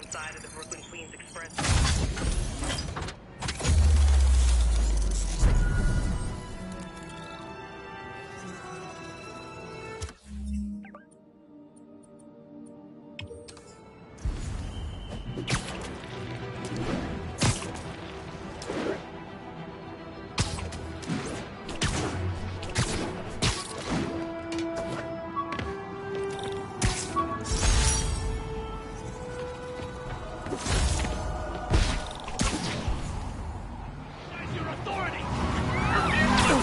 outside of the Brooklyn-Queens Express.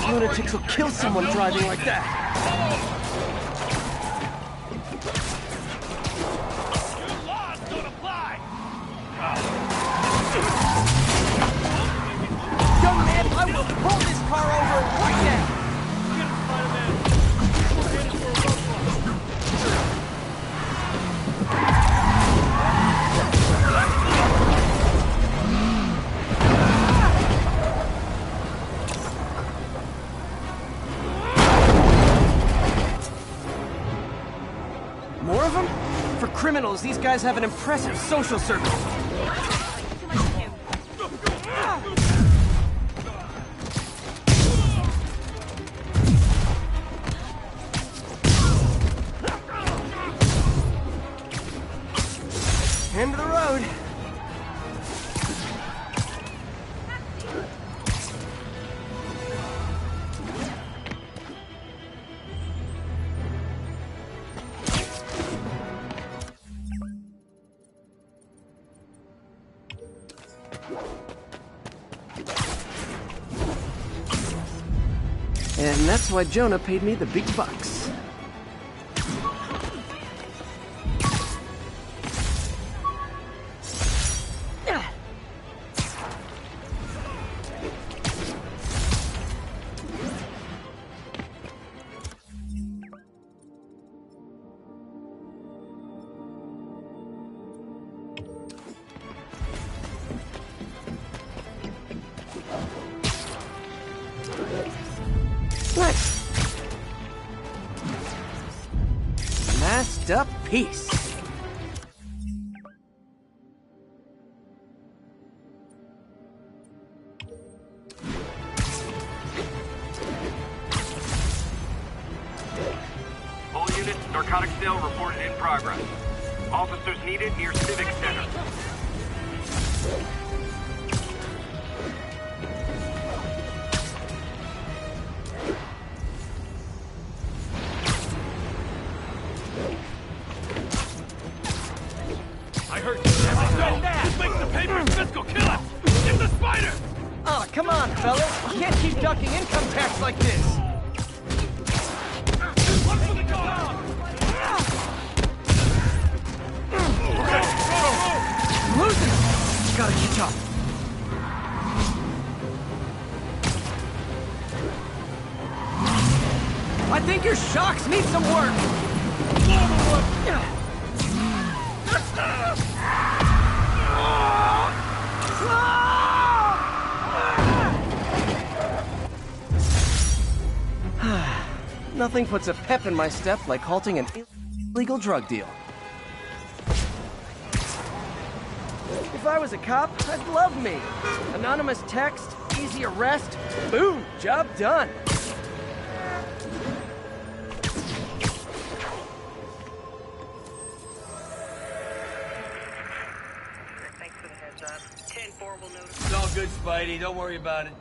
Lunatics will kill someone driving like that. Your laws don't apply! Young man, I will pull this car over right now! Get him, Spider-Man! We're headed for a roadblock. More of them? For criminals, these guys have an impressive social circle. End of the road. And that's why Jonah paid me the big bucks. Nice. Masked up piece. All units, narcotics sale reported in progress. Officers needed near Civic Center. I heard you. This makes the paper and Fiscal kill us! Get the spider! Oh, come on, fellas. You can't keep ducking income tax like this. Look for the car! Okay, go! I'm losing it. Gotta catch up. I think your shocks need some work. Nothing puts a pep in my step like halting an illegal drug deal. If I was a cop, I'd love me. Anonymous text, easy arrest, boom, job done. Thanks for the heads up. 10-4 will notice. It's all good, Spidey. Don't worry about it.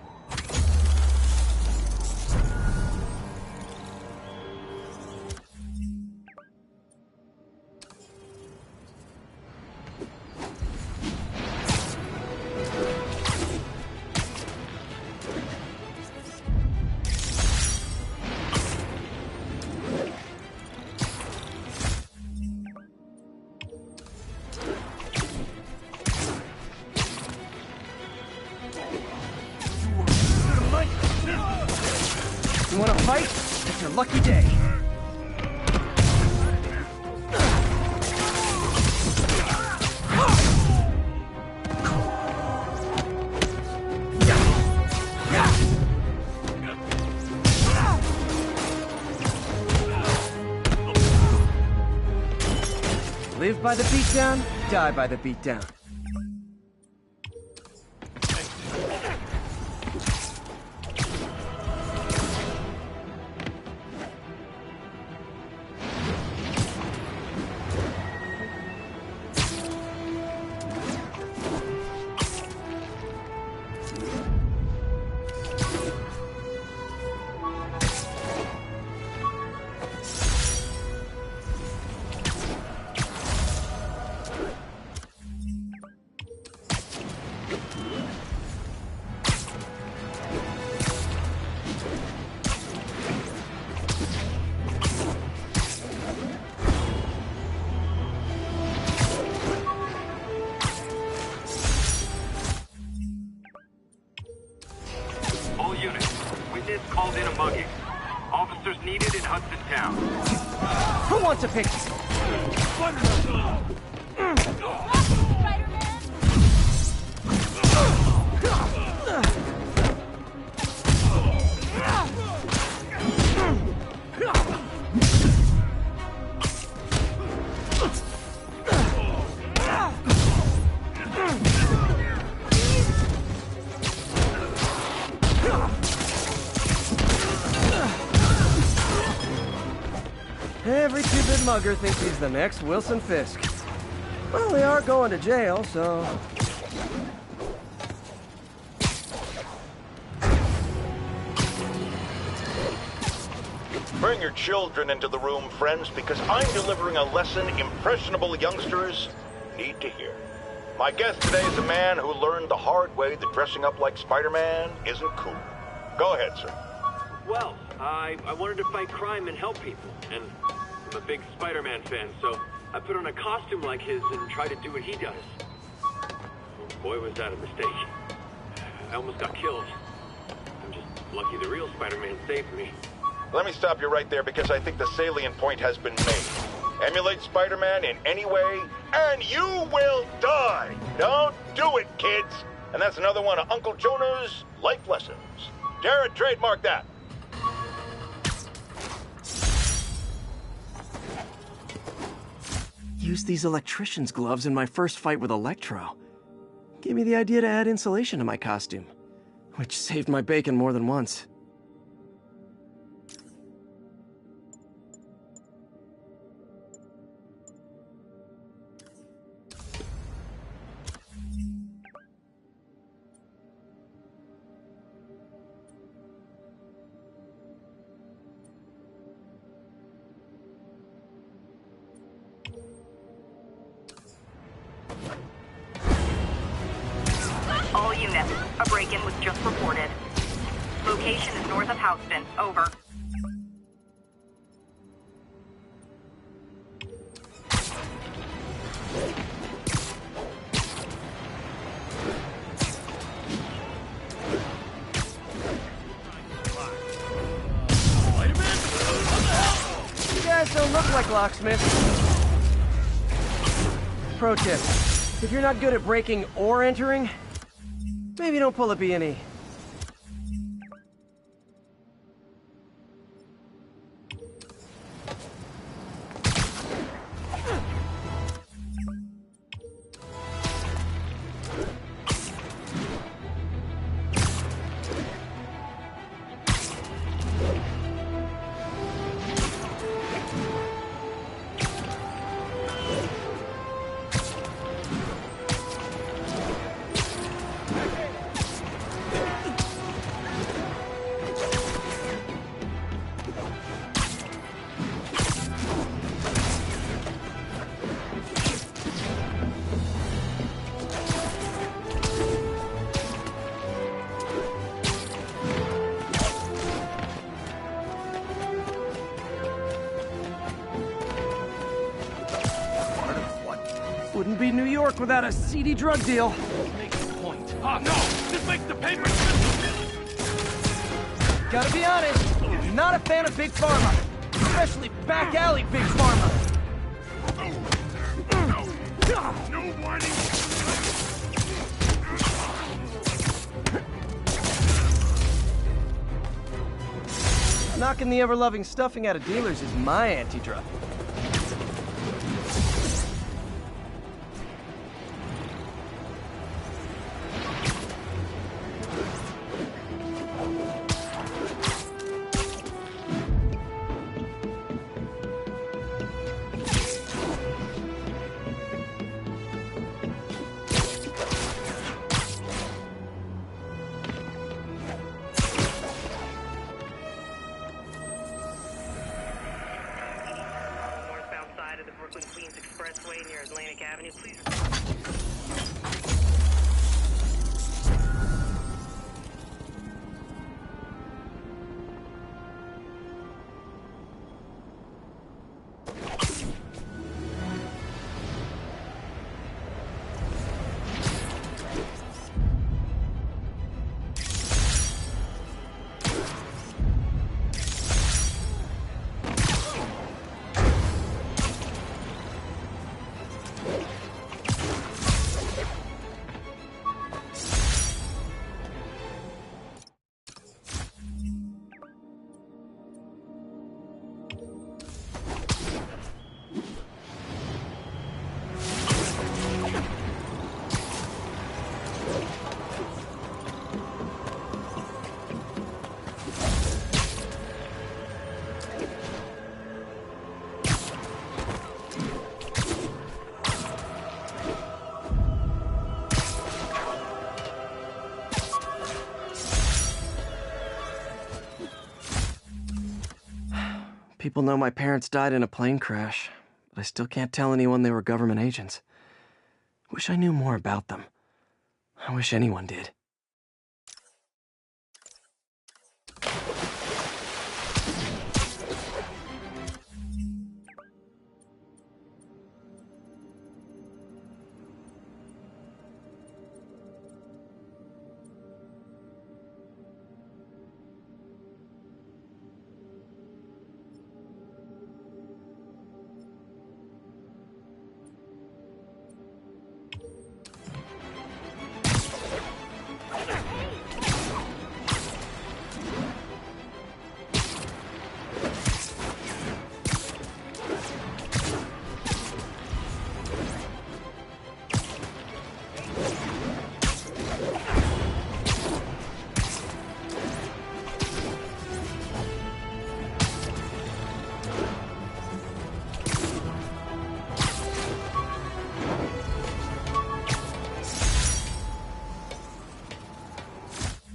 You wanna fight? It's your lucky day. At Live by the beatdown, die by the beatdown. All units, witness called in a mugging. Officers needed in Hudson Town. Who wants a pick? Every two-bit mugger thinks he's the next Wilson Fisk. Well, they are going to jail, so... Bring your children into the room, friends, because I'm delivering a lesson impressionable youngsters need to hear. My guest today is a man who learned the hard way that dressing up like Spider-Man isn't cool. Go ahead, sir. Well, I wanted to fight crime and help people, and I'm a big Spider-Man fan, so I put on a costume like his and tried to do what he does. Boy, was that a mistake. I almost got killed. I'm just lucky the real Spider-Man saved me. Let me stop you right there because I think the salient point has been made. Emulate Spider-Man in any way, and you will die! Don't do it, kids! And that's another one of Uncle Jonah's life lessons. Jared, trademark that. Used these electrician's gloves in my first fight with Electro. Gave me the idea to add insulation to my costume, which saved my bacon more than once. All units, a break-in was just reported. Location is north of Houston. Over. You guys don't look like locksmiths. Pro tip, if you're not good at breaking or entering, maybe don't pull a B&E. Wouldn't be New York without a seedy drug deal. Make a point. Oh, no! This makes the paper... Gotta be honest, not a fan of Big Pharma. Especially back alley Big Pharma. No whining! Knocking the ever-loving stuffing out of dealers is my anti-drug. Brooklyn Queens Expressway near Atlantic Avenue. Please. People know my parents died in a plane crash, but I still can't tell anyone they were government agents. Wish I knew more about them. I wish anyone did.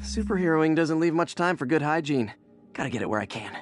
Superheroing doesn't leave much time for good hygiene. Gotta get it where I can.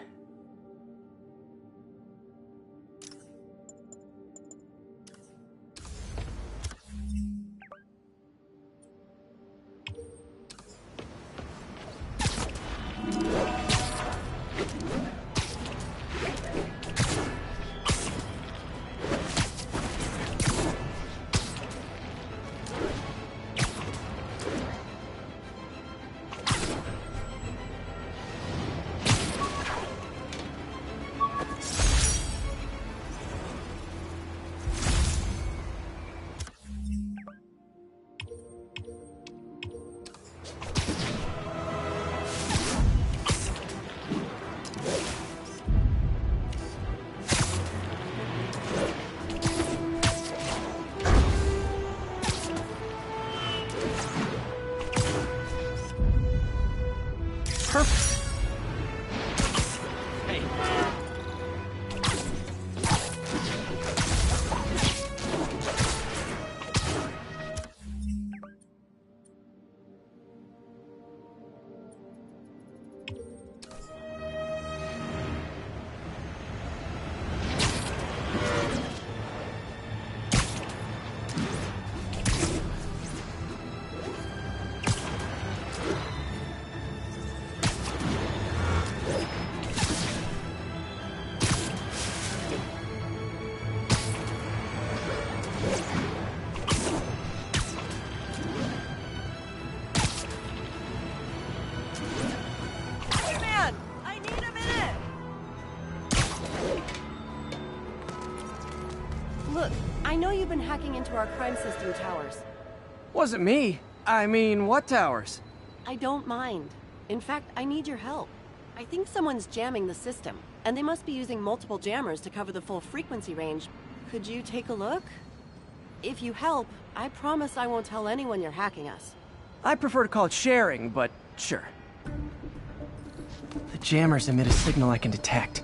Perfect. Hey. Look, I know you've been hacking into our crime system towers. Wasn't me. I mean, what towers? I don't mind. In fact, I need your help. I think someone's jamming the system, and they must be using multiple jammers to cover the full frequency range. Could you take a look? If you help, I promise I won't tell anyone you're hacking us. I prefer to call it sharing, but sure. The jammers emit a signal I can detect.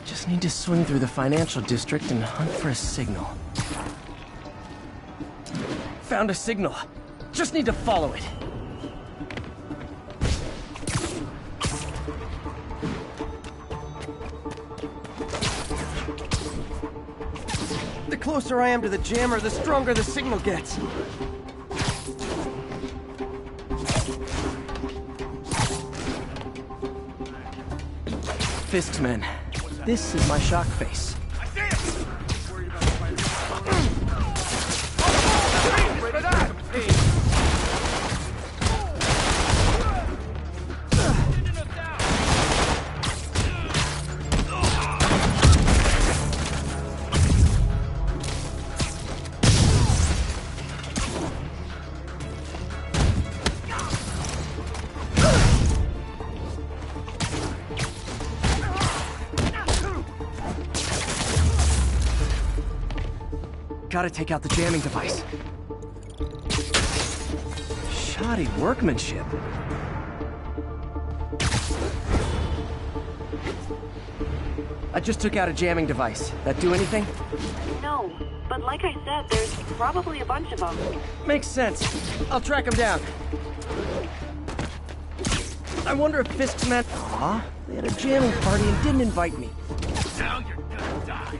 Just need to swing through the financial district and hunt for a signal. Found a signal. Just need to follow it. The closer I am to the jammer, the stronger the signal gets. Fisk's men. This is my shock face. I see it! Gotta take out the jamming device. Shoddy workmanship. I just took out a jamming device. That do anything? No, but like I said, there's probably a bunch of them. Makes sense. I'll track them down. I wonder if Fisk's men... Aw, they had a jamming party and didn't invite me. Now you're gonna die.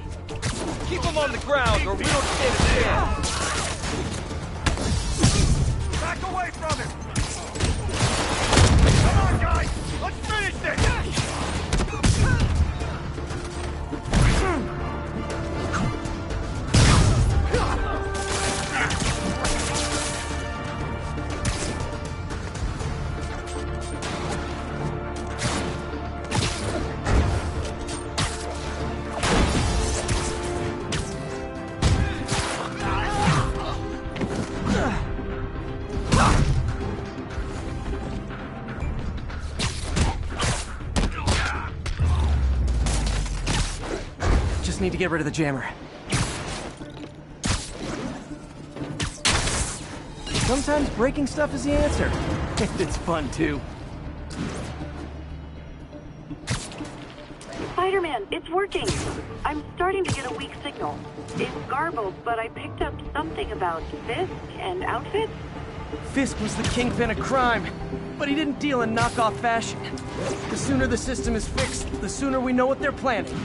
Keep him on the ground, or we don't stand a chance. Back away from him! Come on, guys! Let's finish this! Need to get rid of the jammer. Sometimes breaking stuff is the answer. It's fun, too. Spider-Man, it's working. I'm starting to get a weak signal. It's garbled, but I picked up something about Fisk and outfits. Fisk was the kingpin of crime, but he didn't deal in knockoff fashion. The sooner the system is fixed, the sooner we know what they're planning.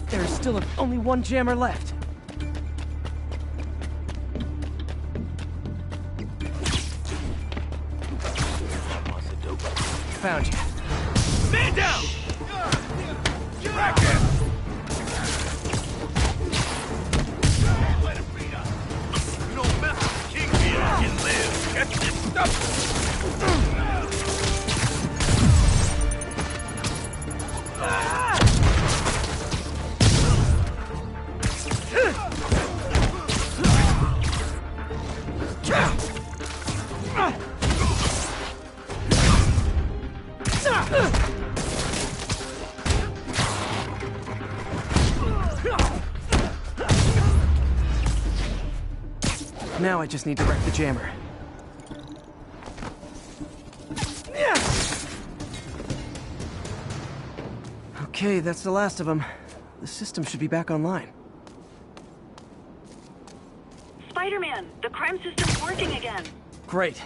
There's still only one jammer left. Found you. Man down! Back in! Let him beat us. You don't mess with the Kingpin, you can live. Catch this stuff! Now I just need to wreck the jammer. Okay, that's the last of them. The system should be back online. Spider-Man, the crime system's working again. Great.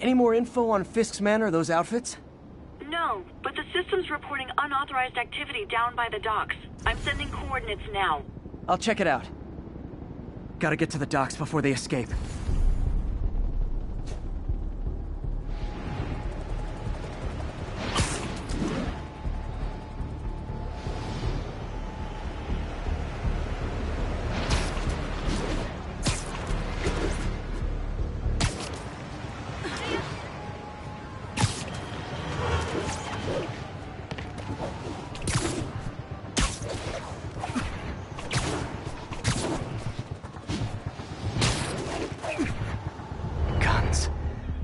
Any more info on Fisk's men or those outfits? No, but the system's reporting unauthorized activity down by the docks. I'm sending coordinates now. I'll check it out. Gotta get to the docks before they escape.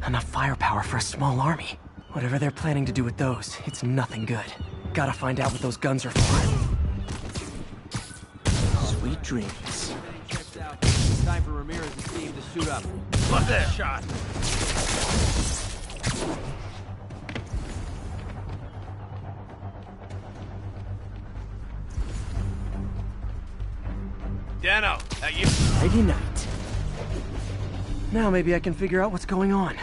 Enough firepower for a small army. Whatever they're planning to do with those, it's nothing good. Gotta find out what those guns are for. Sweet dreams. Checked out. Time for Ramirez and Steve to suit up. What's that shot? Dano, that you? Nighty night. Now maybe I can figure out what's going on.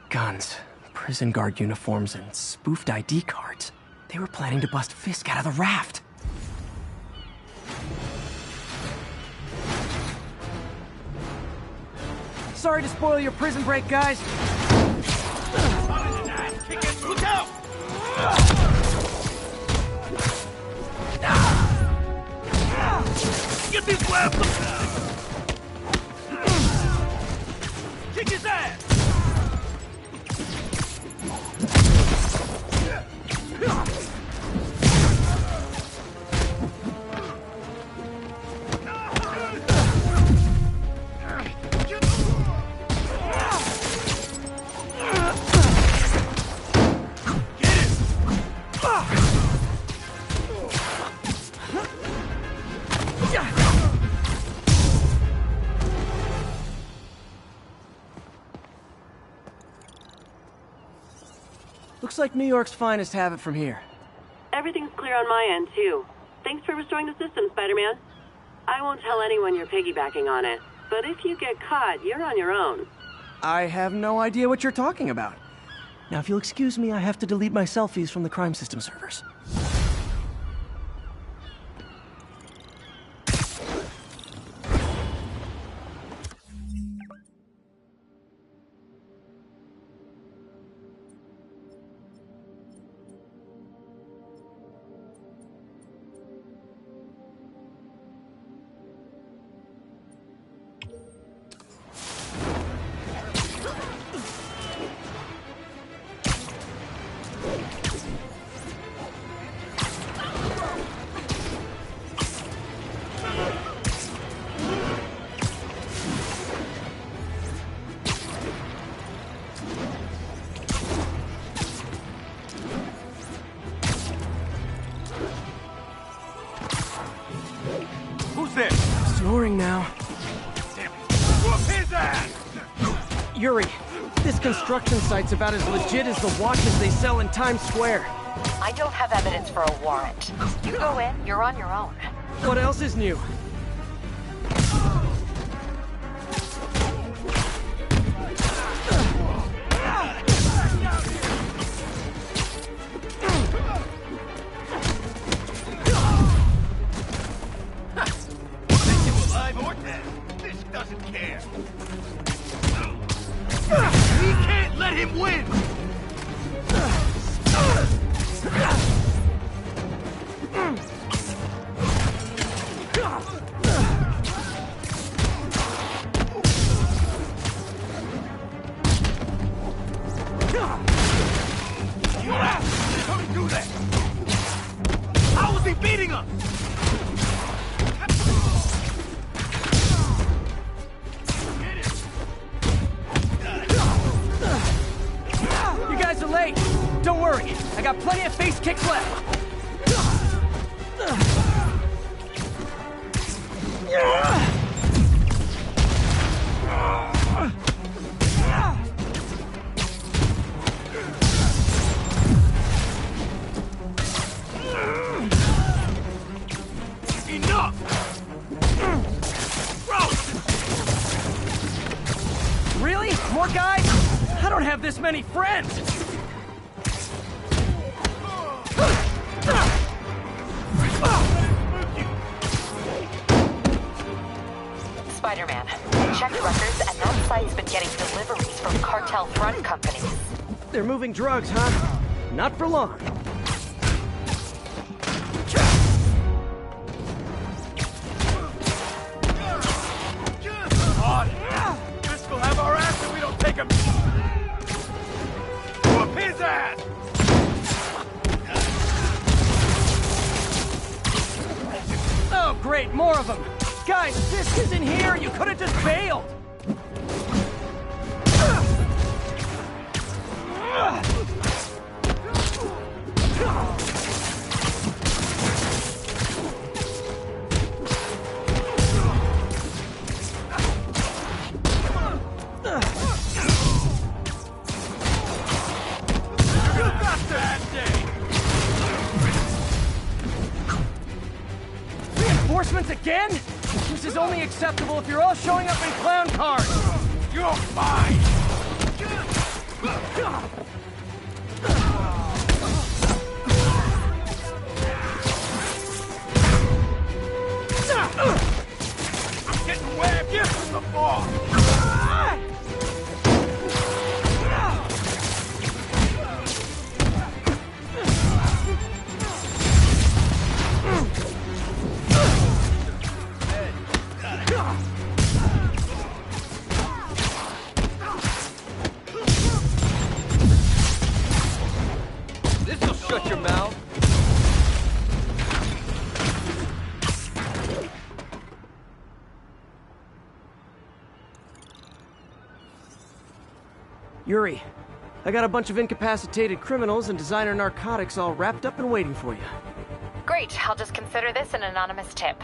Guns. prison guard uniforms and spoofed ID cards. They were planning to bust Fisk out of the raft. Sorry to spoil your prison break, guys. Look out! Get this left! Kick his ass! Looks like New York's finest have it from here. Everything's clear on my end, too. Thanks for restoring the system, Spider-Man. I won't tell anyone you're piggybacking on it, but if you get caught, you're on your own. I have no idea what you're talking about. Now, if you'll excuse me, I have to delete my selfies from the crime system servers. Snoring now. Damn it! Whoop his ass! Yuri, this construction site's about as legit as the watches they sell in Times Square. I don't have evidence for a warrant. You go in, you're on your own. What else is new? This many friends! Spider-Man, checked records and that site's been getting deliveries from cartel front companies. They're moving drugs, huh? Not for long. This will have our ass if we don't take him! His ass! Oh, great, more of them! Guys, Fisk isn't here! You could have just bailed! Reinforcements again? This is only acceptable if you're all showing up in clown cars! You're mine! Yuri, I got a bunch of incapacitated criminals and designer narcotics all wrapped up and waiting for you. Great, I'll just consider this an anonymous tip.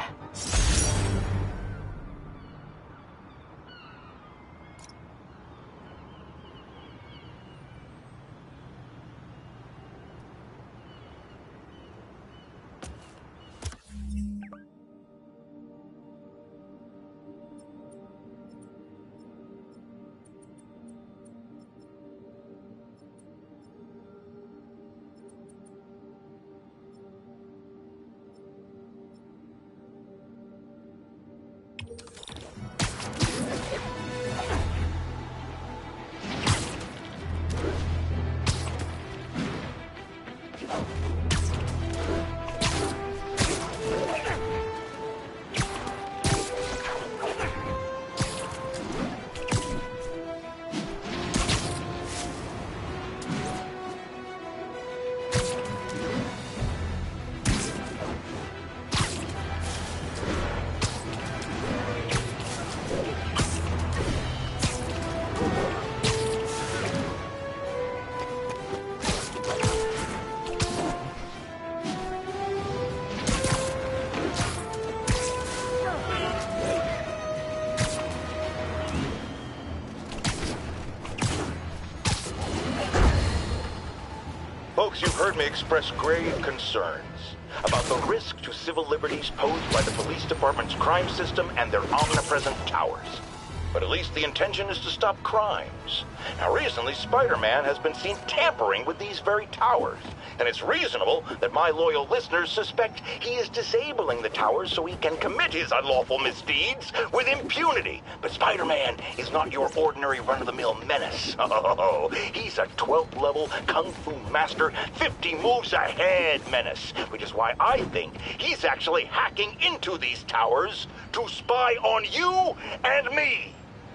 Folks, you've heard me express grave concerns about the risk to civil liberties posed by the police department's crime system and their omnipresent towers. But at least the intention is to stop crimes. Now, recently, Spider-Man has been seen tampering with these very towers. And it's reasonable that my loyal listeners suspect he is disabling the towers so he can commit his unlawful misdeeds with impunity. But Spider-Man is not your ordinary run-of-the-mill menace. Oh, he's a 12th level Kung Fu master, 50 moves ahead menace. Which is why I think he's actually hacking into these towers to spy on you and me.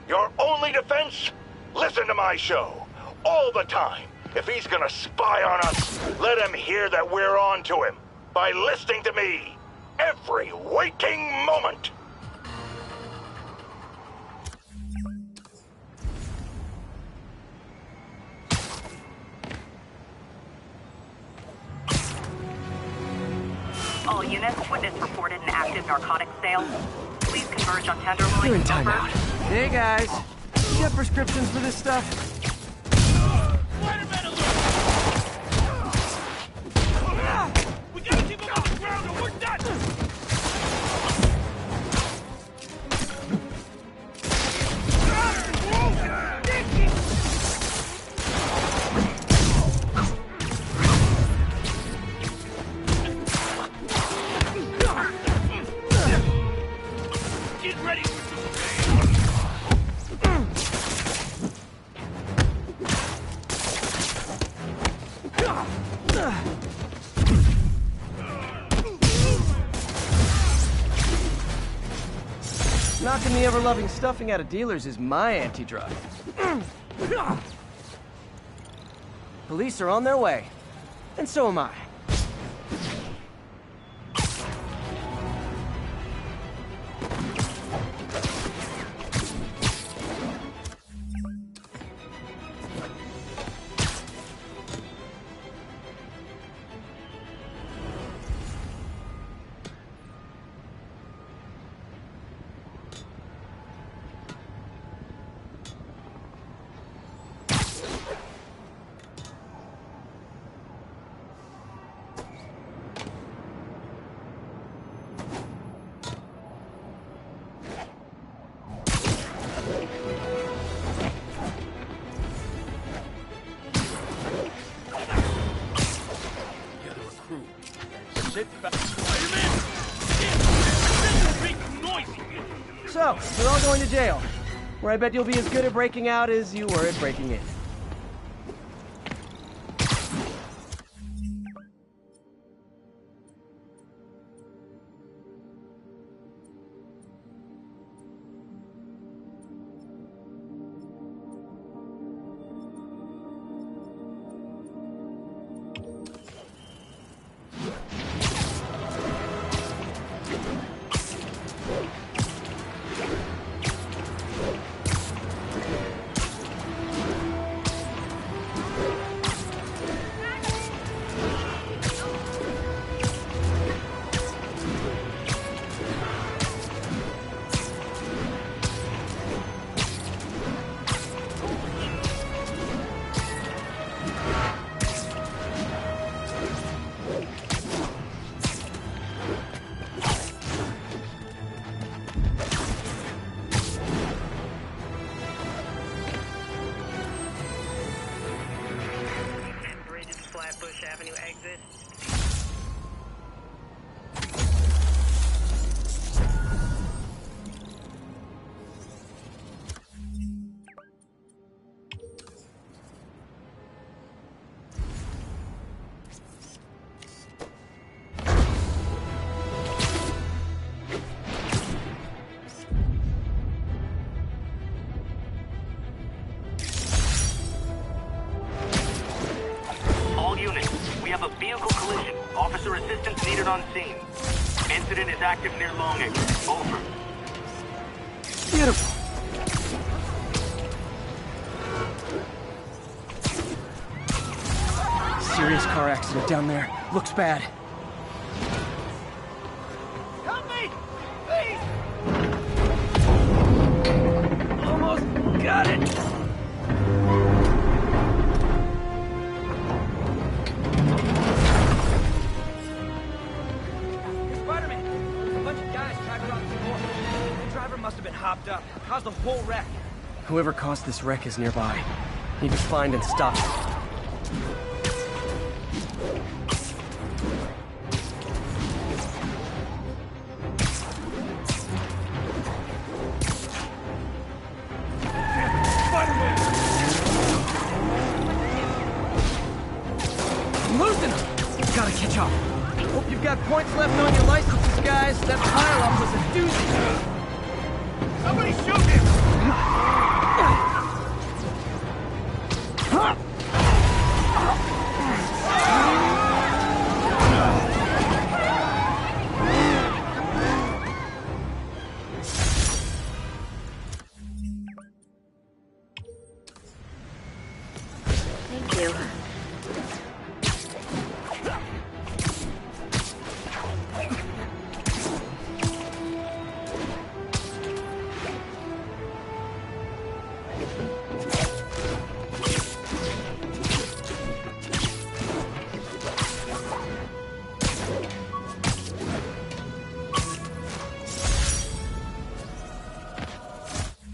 Your only defense? Listen to my show. All the time. If he's gonna spy on us, let him hear that we're on to him. By listening to me. Every waking moment. All units, witness reported an active narcotics sale. Please converge on Tenderloin. You're in timeout. Hey guys, you got prescriptions for this stuff? Spider-Man alert! We gotta keep him on the ground or we're done! Get ready for Knocking the ever-loving stuffing out of dealers is my anti-drug. Police are on their way. And so am I. So, you're all going to jail, where I bet you'll be as good at breaking out as you were at breaking in. collision. Officer assistance needed on scene. Incident is active near Long Acre. Over. Beautiful. Serious car accident down there. Looks bad. Help me! Please! Almost got it. Spider-Man! A bunch of guys tracked around the door. The driver must have been hopped up. Caused the whole wreck. Whoever caused this wreck is nearby. Need to find and stop it. I'm losing them! Gotta catch up. Hope you've got points left on your licenses, guys. That pile-up was a doozy. Somebody shoot him! Thank you.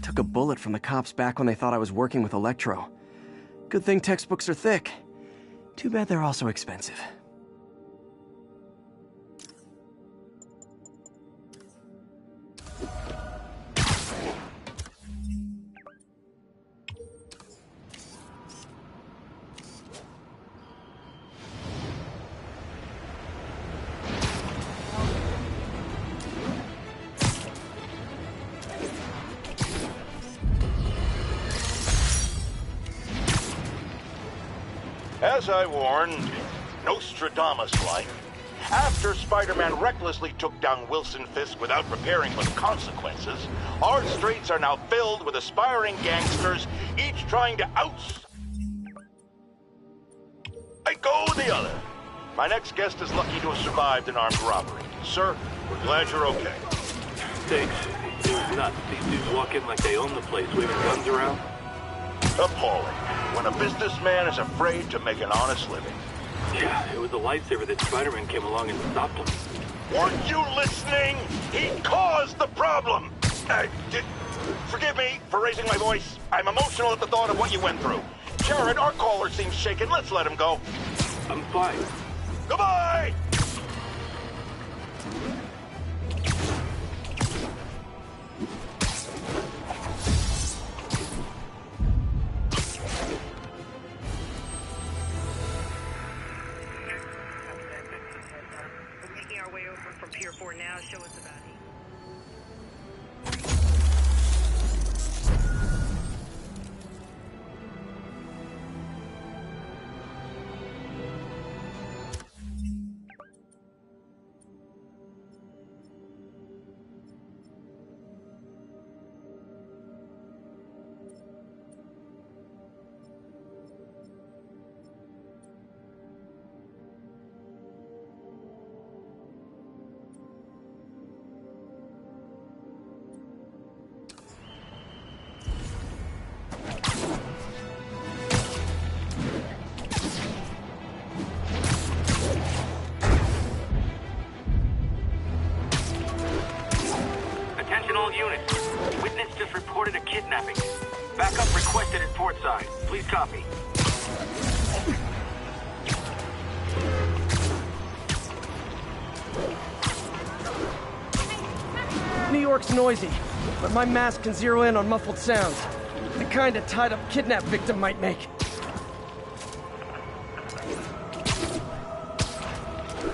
Took a bullet from the cops back when they thought I was working with Electro. Good thing textbooks are thick. Too bad they're also expensive. As I warned, Nostradamus-like, after Spider-Man recklessly took down Wilson Fisk without preparing for the consequences, our streets are now filled with aspiring gangsters, each trying to I go the other. My next guest is lucky to have survived an armed robbery. Sir, we're glad you're okay. Thanks. It was nuts. These dudes walk in like they own the place, waving guns around. Appalling. When a businessman is afraid to make an honest living. Yeah, it was a lifesaver that Spider-Man came along and stopped him. Weren't you listening? He caused the problem! Forgive me for raising my voice. I'm emotional at the thought of what you went through. Jared, our caller seems shaken. Let's let him go. I'm fine. Goodbye! We're making our way over from Pier 4 now. Show us about it. Attention all units. Witness just reported a kidnapping. Backup requested at portside. Please copy. New York's noisy, but my mask can zero in on muffled sounds. The kind a tied-up kidnap victim might make.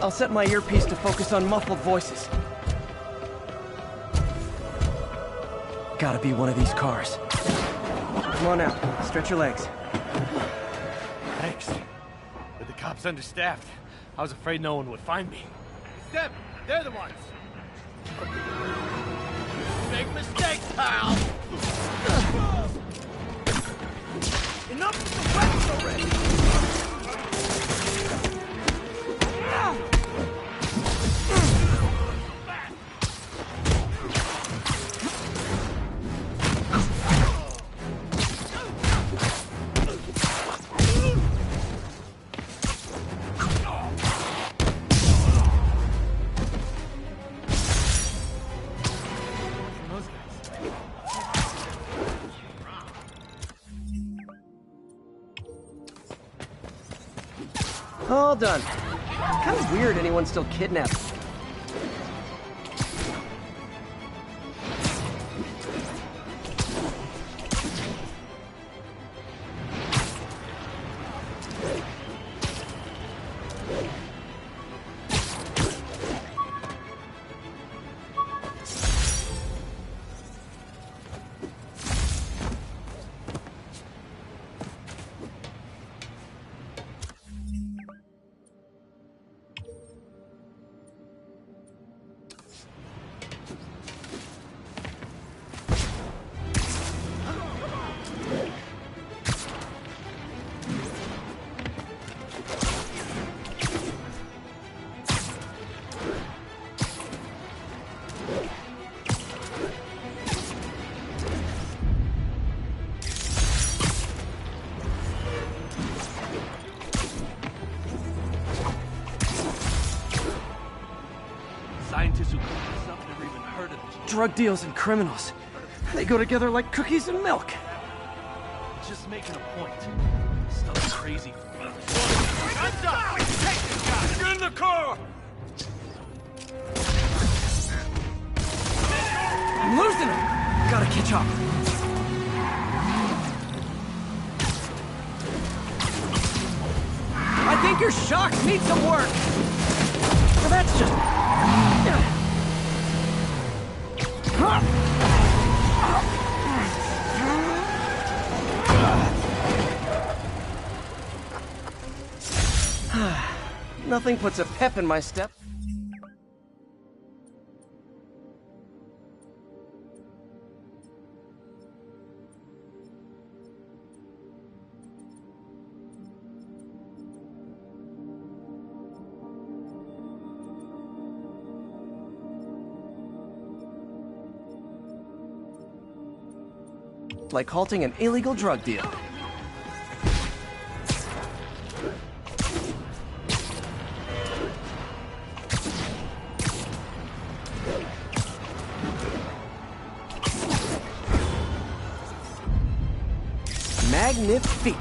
I'll set my earpiece to focus on muffled voices. Gotta be one of these cars. Come on out. Stretch your legs. Thanks. But the cops understaffed. I was afraid no one would find me. It's them. They're the ones. Big mistake, pal! Enough with the weapons already! All done. Kind of weird anyone still kidnapped. Scientists who cook this up never even heard of it. Drug deals and criminals. They go together like cookies and milk. Just making a point. Stuff's crazy. Hands up! Take this guy! Get in the car! I'm losing him! Gotta catch up. I think your shocks need some work. Well, that's just... Nothing puts a pep in my step. Like halting an illegal drug deal. Magnifique.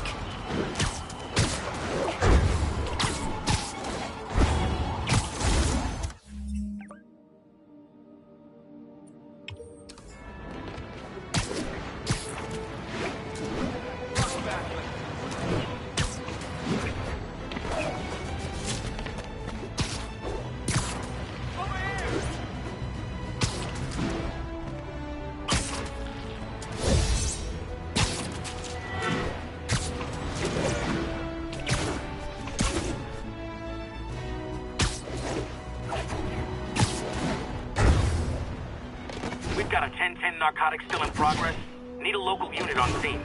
We've got a 10-10 narcotics still in progress. Need a local unit on scene.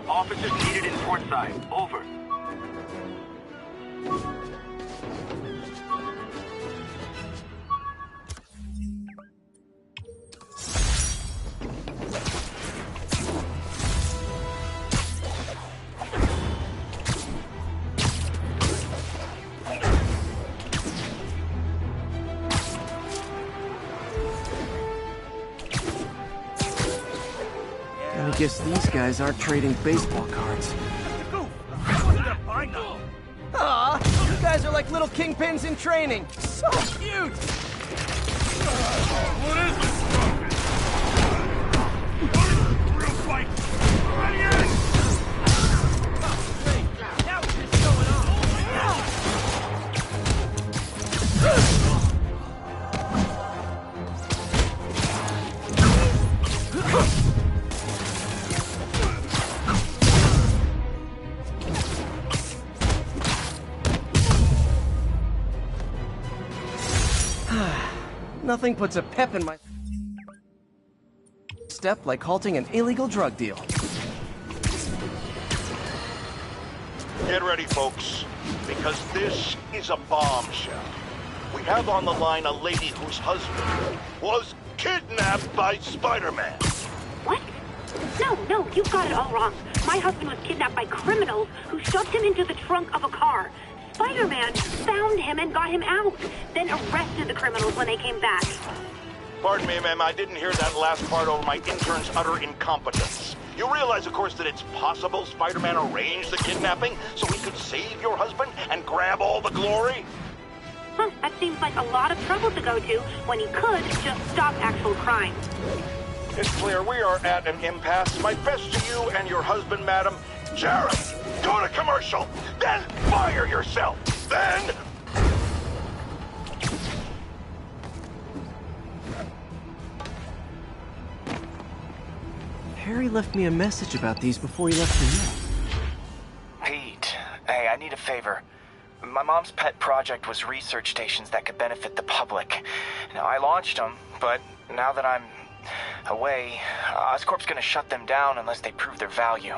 Officers needed in port side. Over. I guess these guys aren't trading baseball cards. Aw, you guys are like little kingpins in training. So cute! What is this? Real fight! Ready in! Now what's going on? Nothing puts a pep in my step like halting an illegal drug deal. Get ready, folks, because this is a bombshell. We have on the line a lady whose husband was kidnapped by Spider-Man. What? No, you've got it all wrong. My husband was kidnapped by criminals who shoved him into the trunk of a car. Spider-Man found him and got him out, then arrested the criminals when they came back. Pardon me, ma'am, I didn't hear that last part over my intern's utter incompetence. You realize, of course, that it's possible Spider-Man arranged the kidnapping so he could save your husband and grab all the glory? Huh, that seems like a lot of trouble to go to when he could just stop actual crime. It's clear we are at an impasse. My best to you and your husband, madam. Jared, go to commercial, then fire yourself, then... Harry left me a message about these before he left for you. Pete, hey, I need a favor. My mom's pet project was research stations that could benefit the public. Now, I launched them, but now that I'm away, Oscorp's gonna shut them down unless they prove their value.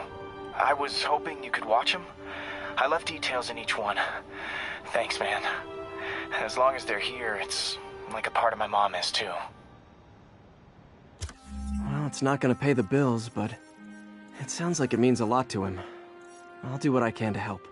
I was hoping you could watch them. I left details in each one. Thanks, man. As long as they're here, it's like a part of my mom is, too. Well, it's not gonna pay the bills, but it sounds like it means a lot to him. I'll do what I can to help.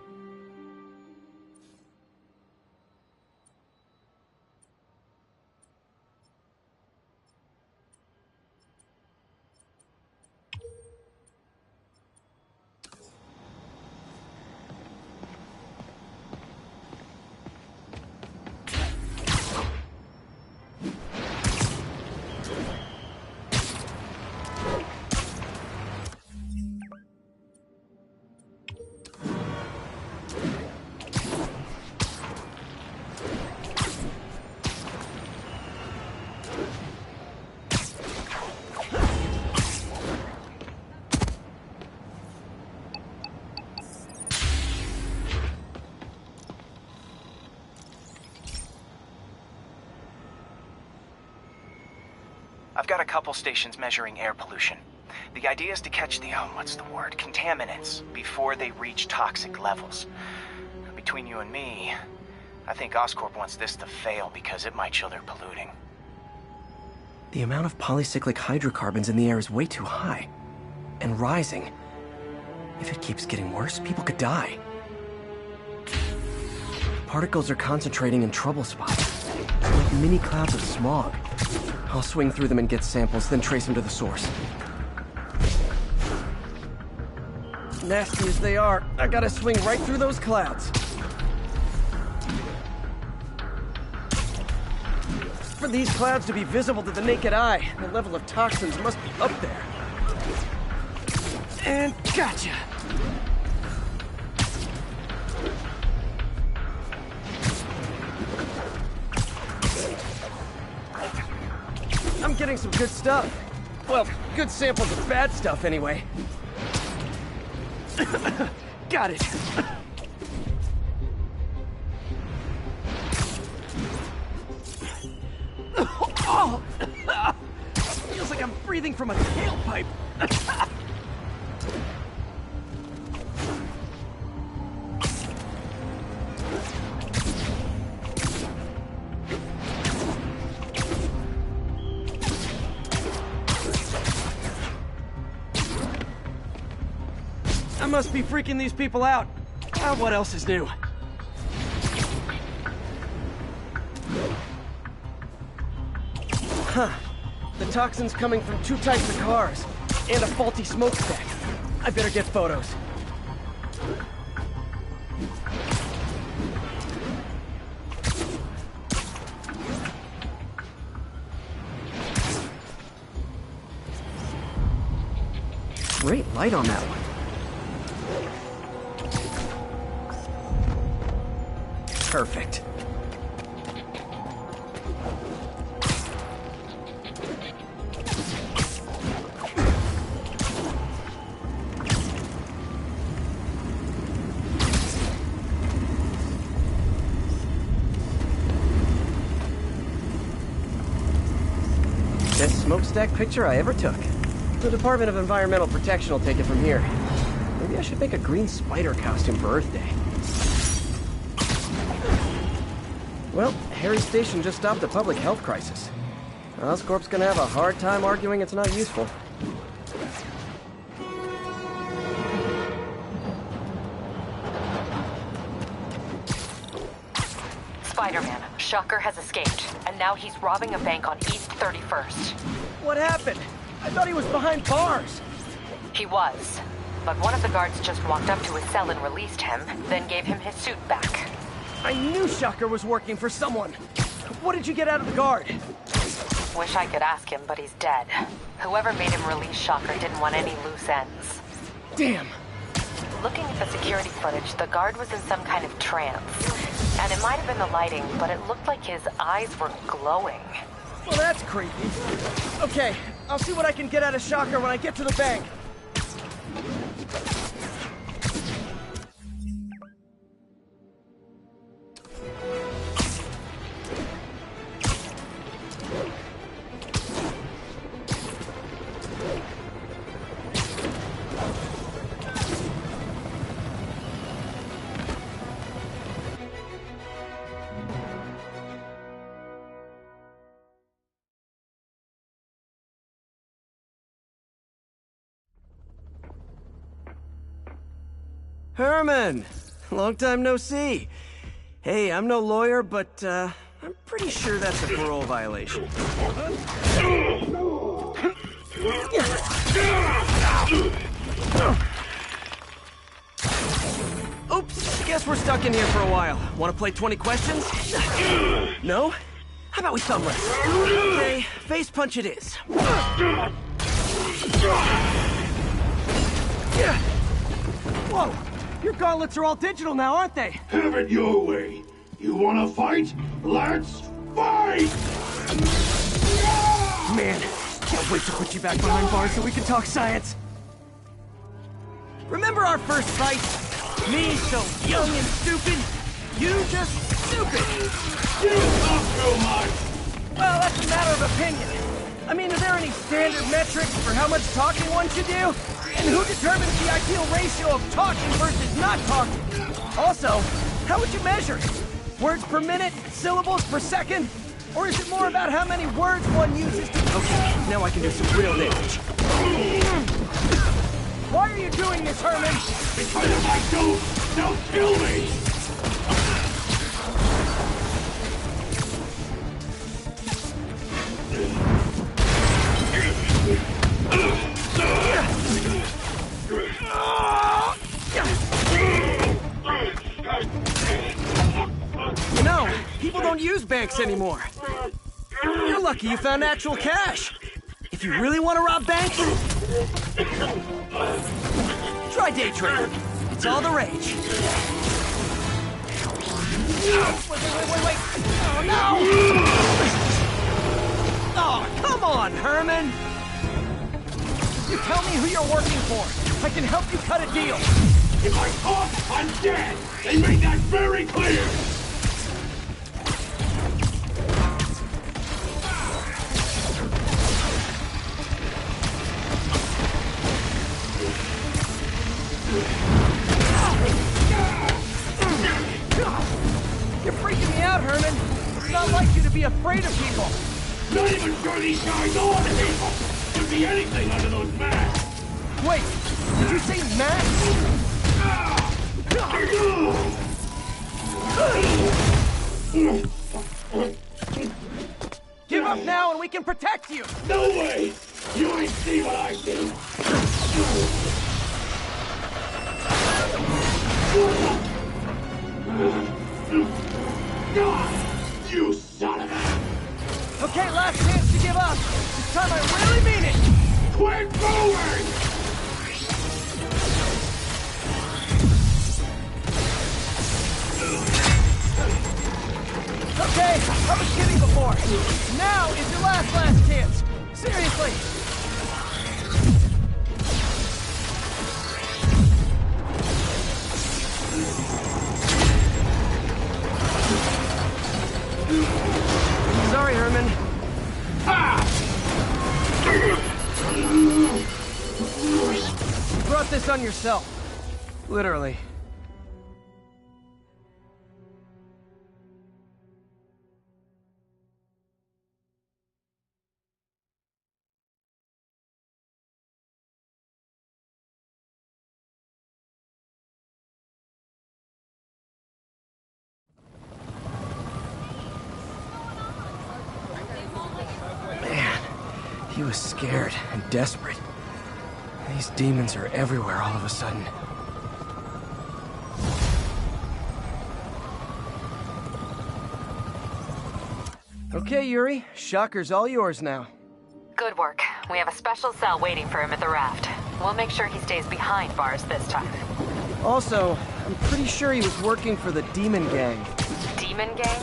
I've got a couple stations measuring air pollution. The idea is to catch the, contaminants before they reach toxic levels. Between you and me, I think Oscorp wants this to fail because it might show they're polluting. The amount of polycyclic hydrocarbons in the air is way too high. And rising. If it keeps getting worse, people could die. Particles are concentrating in trouble spots, like mini clouds of smog. I'll swing through them and get samples, then trace them to the source. Nasty as they are, I gotta swing right through those clouds. For these clouds to be visible to the naked eye, the level of toxins must be up there. And gotcha! I'm getting some good stuff. Well, good samples of bad stuff, anyway. Got it. Oh! Feels like I'm breathing from a tailpipe. I must be freaking these people out. What else is new? Huh. The toxin's coming from 2 types of cars, and a faulty smokestack. I better get photos. Great light on that one. Perfect. smokestack picture I ever took. The Department of Environmental Protection will take it from here. Maybe I should make a green spider costume for Earth Day. Well, Harry's station just stopped a public health crisis. Oscorp's gonna have a hard time arguing it's not useful. Spider-Man, Shocker has escaped, and now he's robbing a bank on East 31st. What happened? I thought he was behind bars. He was, but one of the guards just walked up to his cell and released him, then gave him his suit back. I knew Shocker was working for someone. What did you get out of the guard? Wish I could ask him, but he's dead. Whoever made him release Shocker didn't want any loose ends. Damn. Looking at the security footage, the guard was in some kind of trance. And it might have been the lighting, but it looked like his eyes were glowing. Well, that's creepy. Okay, I'll see what I can get out of Shocker when I get to the bank. Herman! Long time no see. Hey, I'm no lawyer, but, I'm pretty sure that's a parole violation. Oops, guess we're stuck in here for a while. Want to play 20 questions? No? How about we thumb wrestle? Okay, face punch it is. Whoa! Your gauntlets are all digital now, aren't they? Have it your way. You wanna fight? Let's fight! Man, can't wait to put you back behind bars so we can talk science. Remember our first fight? Me so young and stupid, you just stupid. You talk too much! Well, that's a matter of opinion. I mean, are there any standard metrics for how much talking one should do? And who determines the ideal ratio of talking versus not talking? Also, how would you measure it? Words per minute? Syllables per second? Or is it more about how many words one uses to... Okay, now I can do some real damage. Why are you doing this, Herman? Because if I don't, they'll kill me! You know, people don't use banks anymore. You're lucky you found actual cash. If you really want to rob banks, try day trading. It's all the rage. Wait. Oh, no! Oh, come on, Herman! You tell me who you're working for. I can help you cut a deal. If I talk, I'm dead! They made that very clear! You're freaking me out, Herman. It's not like you to be afraid of people. Not even sure these guys are people! Could be anything under those masks! Wait, did you say masks? Give up now and we can protect you! No way! You ain't see what I see! You son of a... Okay, last chance to give up. This time I really mean it! Quit moving! Okay, I was kidding before. Now is your last chance. Seriously. Sorry, Herman. Ha! You brought this on yourself. Literally. He was scared and desperate. These demons are everywhere all of a sudden. Okay, Yuri. Shocker's all yours now. Good work. We have a special cell waiting for him at the raft. We'll make sure he stays behind bars this time. Also, I'm pretty sure he was working for the Demon Gang. Demon Gang?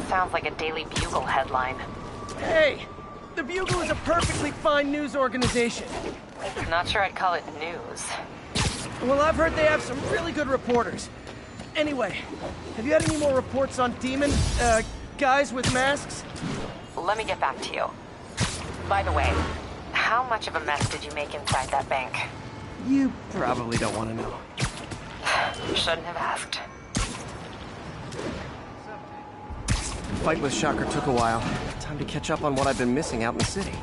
Sounds like a Daily Bugle headline. Hey! The Bugle is a perfectly fine news organization. Not sure I'd call it news. Well, I've heard they have some really good reporters. Anyway, have you had any more reports on guys with masks? Let me get back to you. By the way, how much of a mess did you make inside that bank? You probably don't want to know. Shouldn't have asked. The fight with Shocker took a while. Time to catch up on what I've been missing out in the city.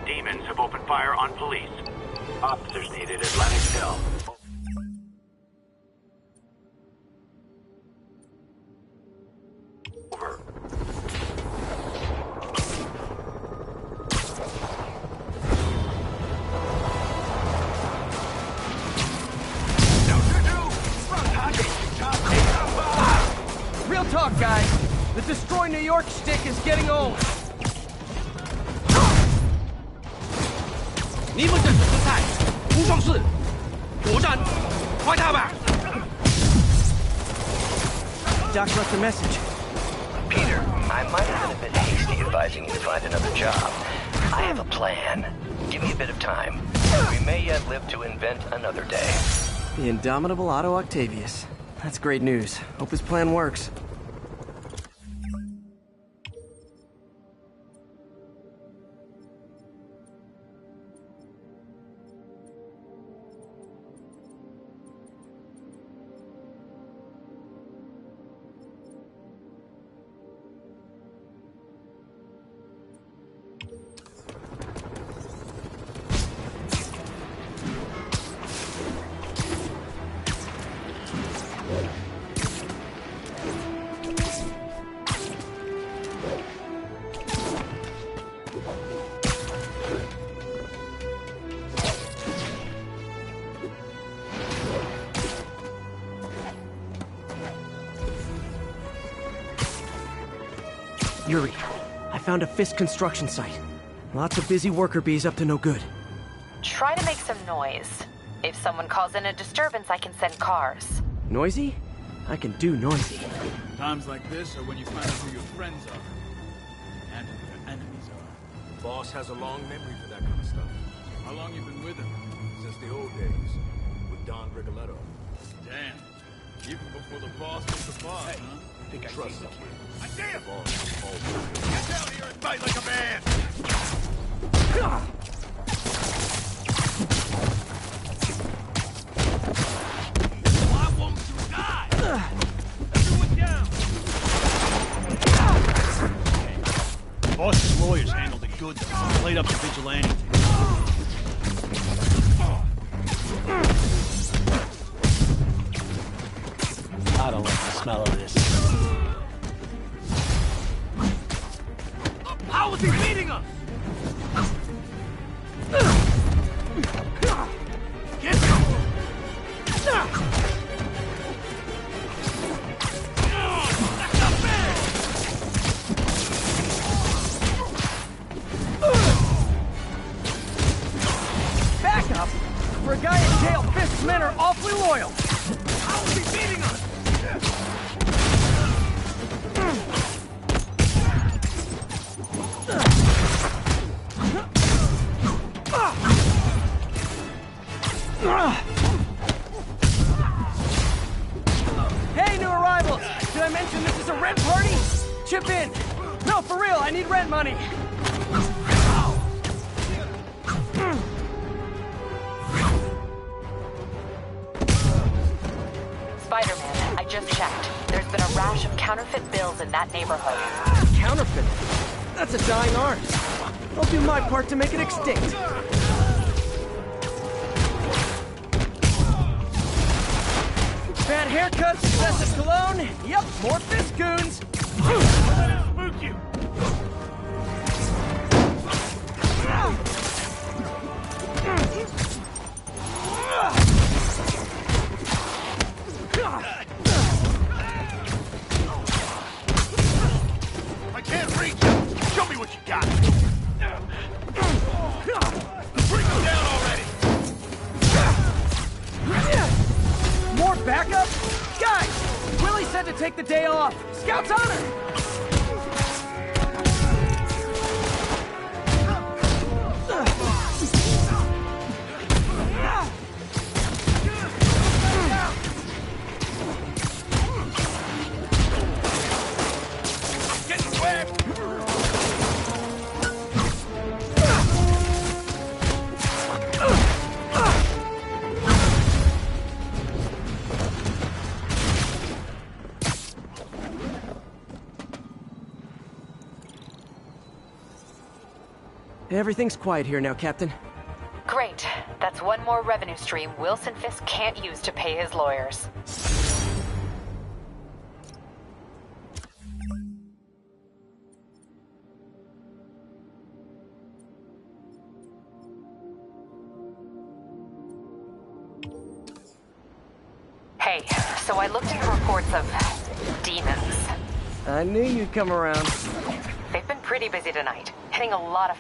Demons have opened fire on police. Officers needed at Atlantic Hill. Over. Real talk, guys. The Destroy New York shtick is getting old. 你们这是姿态，无双式，果战，快他吧！ Doc left a message. Peter, I might have been a bit hasty advising you to find another job. I have a plan. Give me a bit of time. We may yet live to invent another day. The indomitable Otto Octavius. That's great news. Hope his plan works. Yuri, I found a Fisk construction site. Lots of busy worker bees up to no good. Try to make some noise. If someone calls in a disturbance, I can send cars. Noisy? I can do noisy. Times like this are when you find out who your friends are. And who your enemies are. Boss has a long memory for that kind of stuff. How long you been with him? Since the old days. With Don Rigoletto. Damn. Even before the boss was the boss, Hey, huh? I think I trust him. I damn! Get down here and fight like a man! Why won't you die? Everyone down! Boss's lawyers handled it good. Played up the vigilante. I don't like the smell of this. How is he beating us? Get him! Back up? For a guy in jail, Fisk's men are awfully loyal. How is he beating us? I mention this is a rent party? Chip in. No, for real, I need rent money. Spider-Man, I just checked. There's been a rash of counterfeit bills in that neighborhood. Counterfeit? That's a dying art. I'll do my part to make it extinct. Bad haircuts, excessive cologne. Yep, more fist goons. Spook you! I can't reach you! Show me what you got! Bring him down already! More backup? Guys, Willie said to take the day off. Scout's honor! Everything's quiet here now, Captain. Great. That's one more revenue stream Wilson Fisk can't use to pay his lawyers. Hey, so I looked into reports of demons. I knew you'd come around. They've been pretty busy tonight, hitting a lot of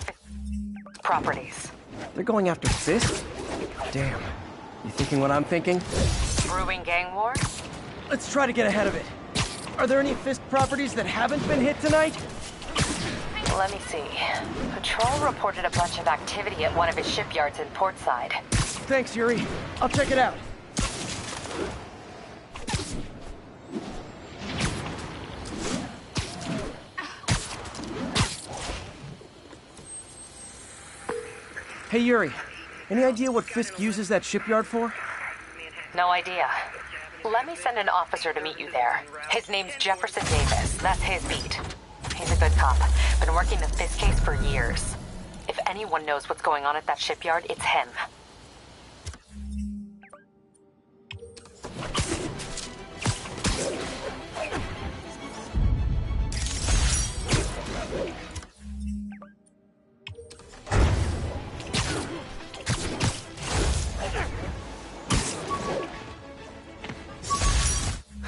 properties. They're going after Fisk? Damn. You thinking what I'm thinking? Brewing gang war? Let's try to get ahead of it. Are there any Fisk properties that haven't been hit tonight? Let me see. Patrol reported a bunch of activity at one of his shipyards in Portside. Thanks, Yuri. I'll check it out. Hey, Yuri. Any idea what Fisk uses that shipyard for? No idea. Let me send an officer to meet you there. His name's Jefferson Davis. That's his beat. He's a good cop. Been working the Fisk case for years. If anyone knows what's going on at that shipyard, it's him.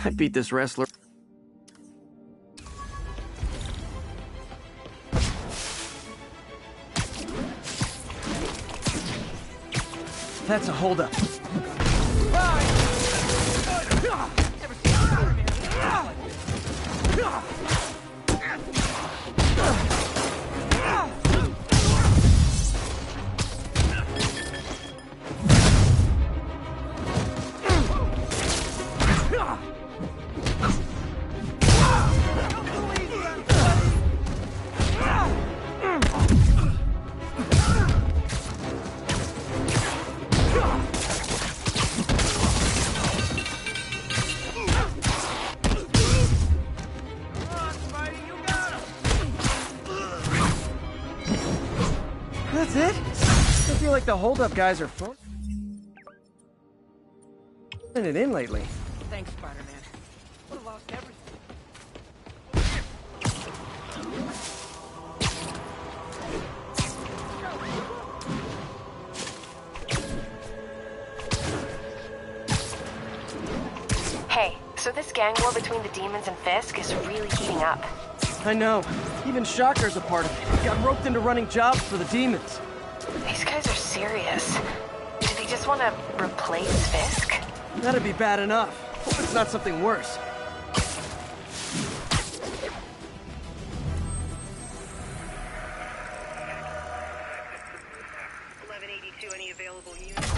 I beat this wrestler. That's a holdup. That's it? I feel like the holdup guys are phoning it in lately. Thanks, Spider-Man. Would've lost everything. Hey, so this gang war between the demons and Fisk is really heating up. I know. Even Shocker's a part of it. Got roped into running jobs for the demons. These guys are serious. Do they just want to replace Fisk? That'd be bad enough. Hope it's not something worse. Any available units?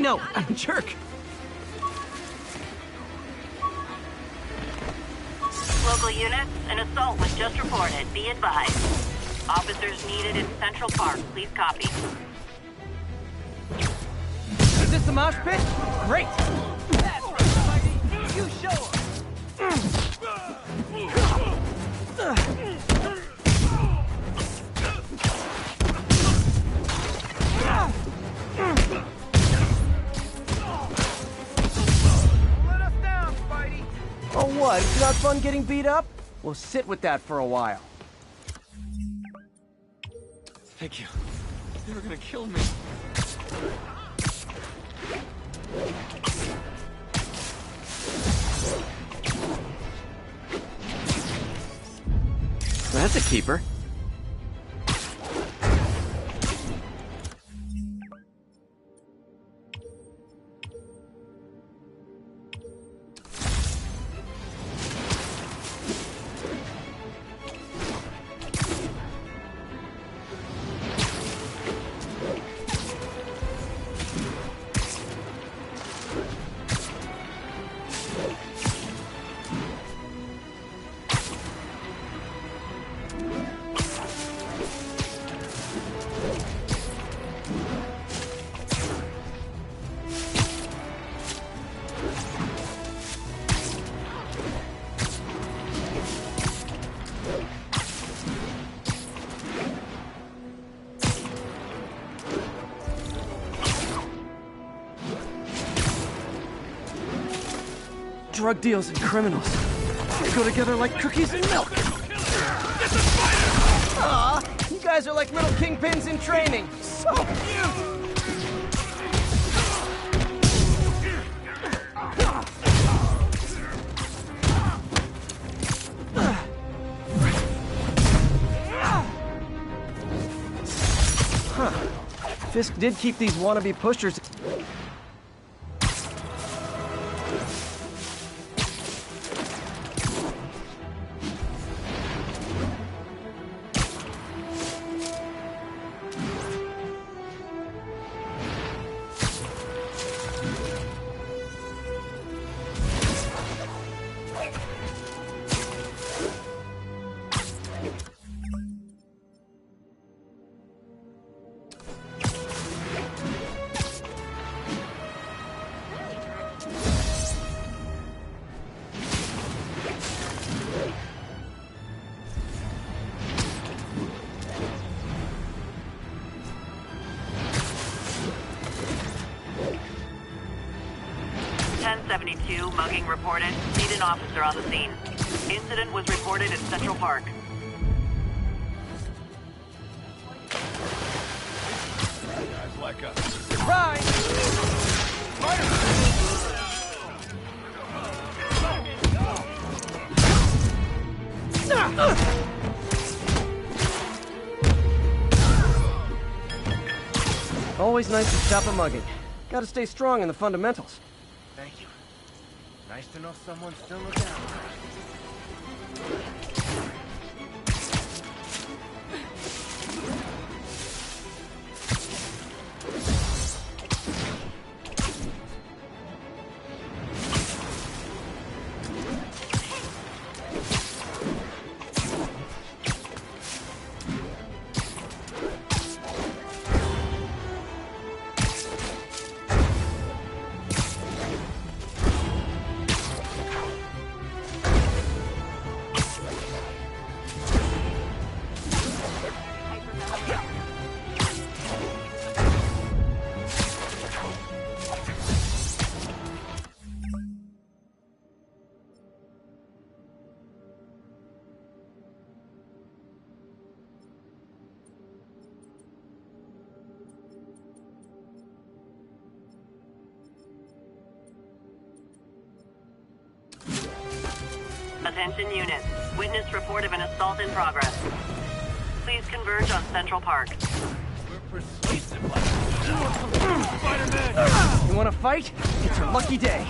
know, I'm a jerk. Local units, an assault was just reported. Be advised. Officers needed in Central Park. Please copy. Is this the mosh pit? Great! That's right, Spidey! You show 'em! Let us down, Spidey! Oh what? It's not fun getting beat up? We'll sit with that for a while. Thank you. They were gonna kill me. That's a keeper. Drug deals and criminals. They go together like cookies and milk. Aw, you guys are like little kingpins in training. So cute! Huh. Fisk did keep these wannabe pushers. Mugging reported. Need an officer on the scene. Incident was reported in Central Park. Guys like us. Surprise! Always nice to stop a mugging. Gotta stay strong in the fundamentals. Thank you. Nice to know someone's still looking out for us. Attention units. Witness report of an assault in progress. Please converge on Central Park. We're persuasive like Spider-Man! You wanna fight? It's your lucky day.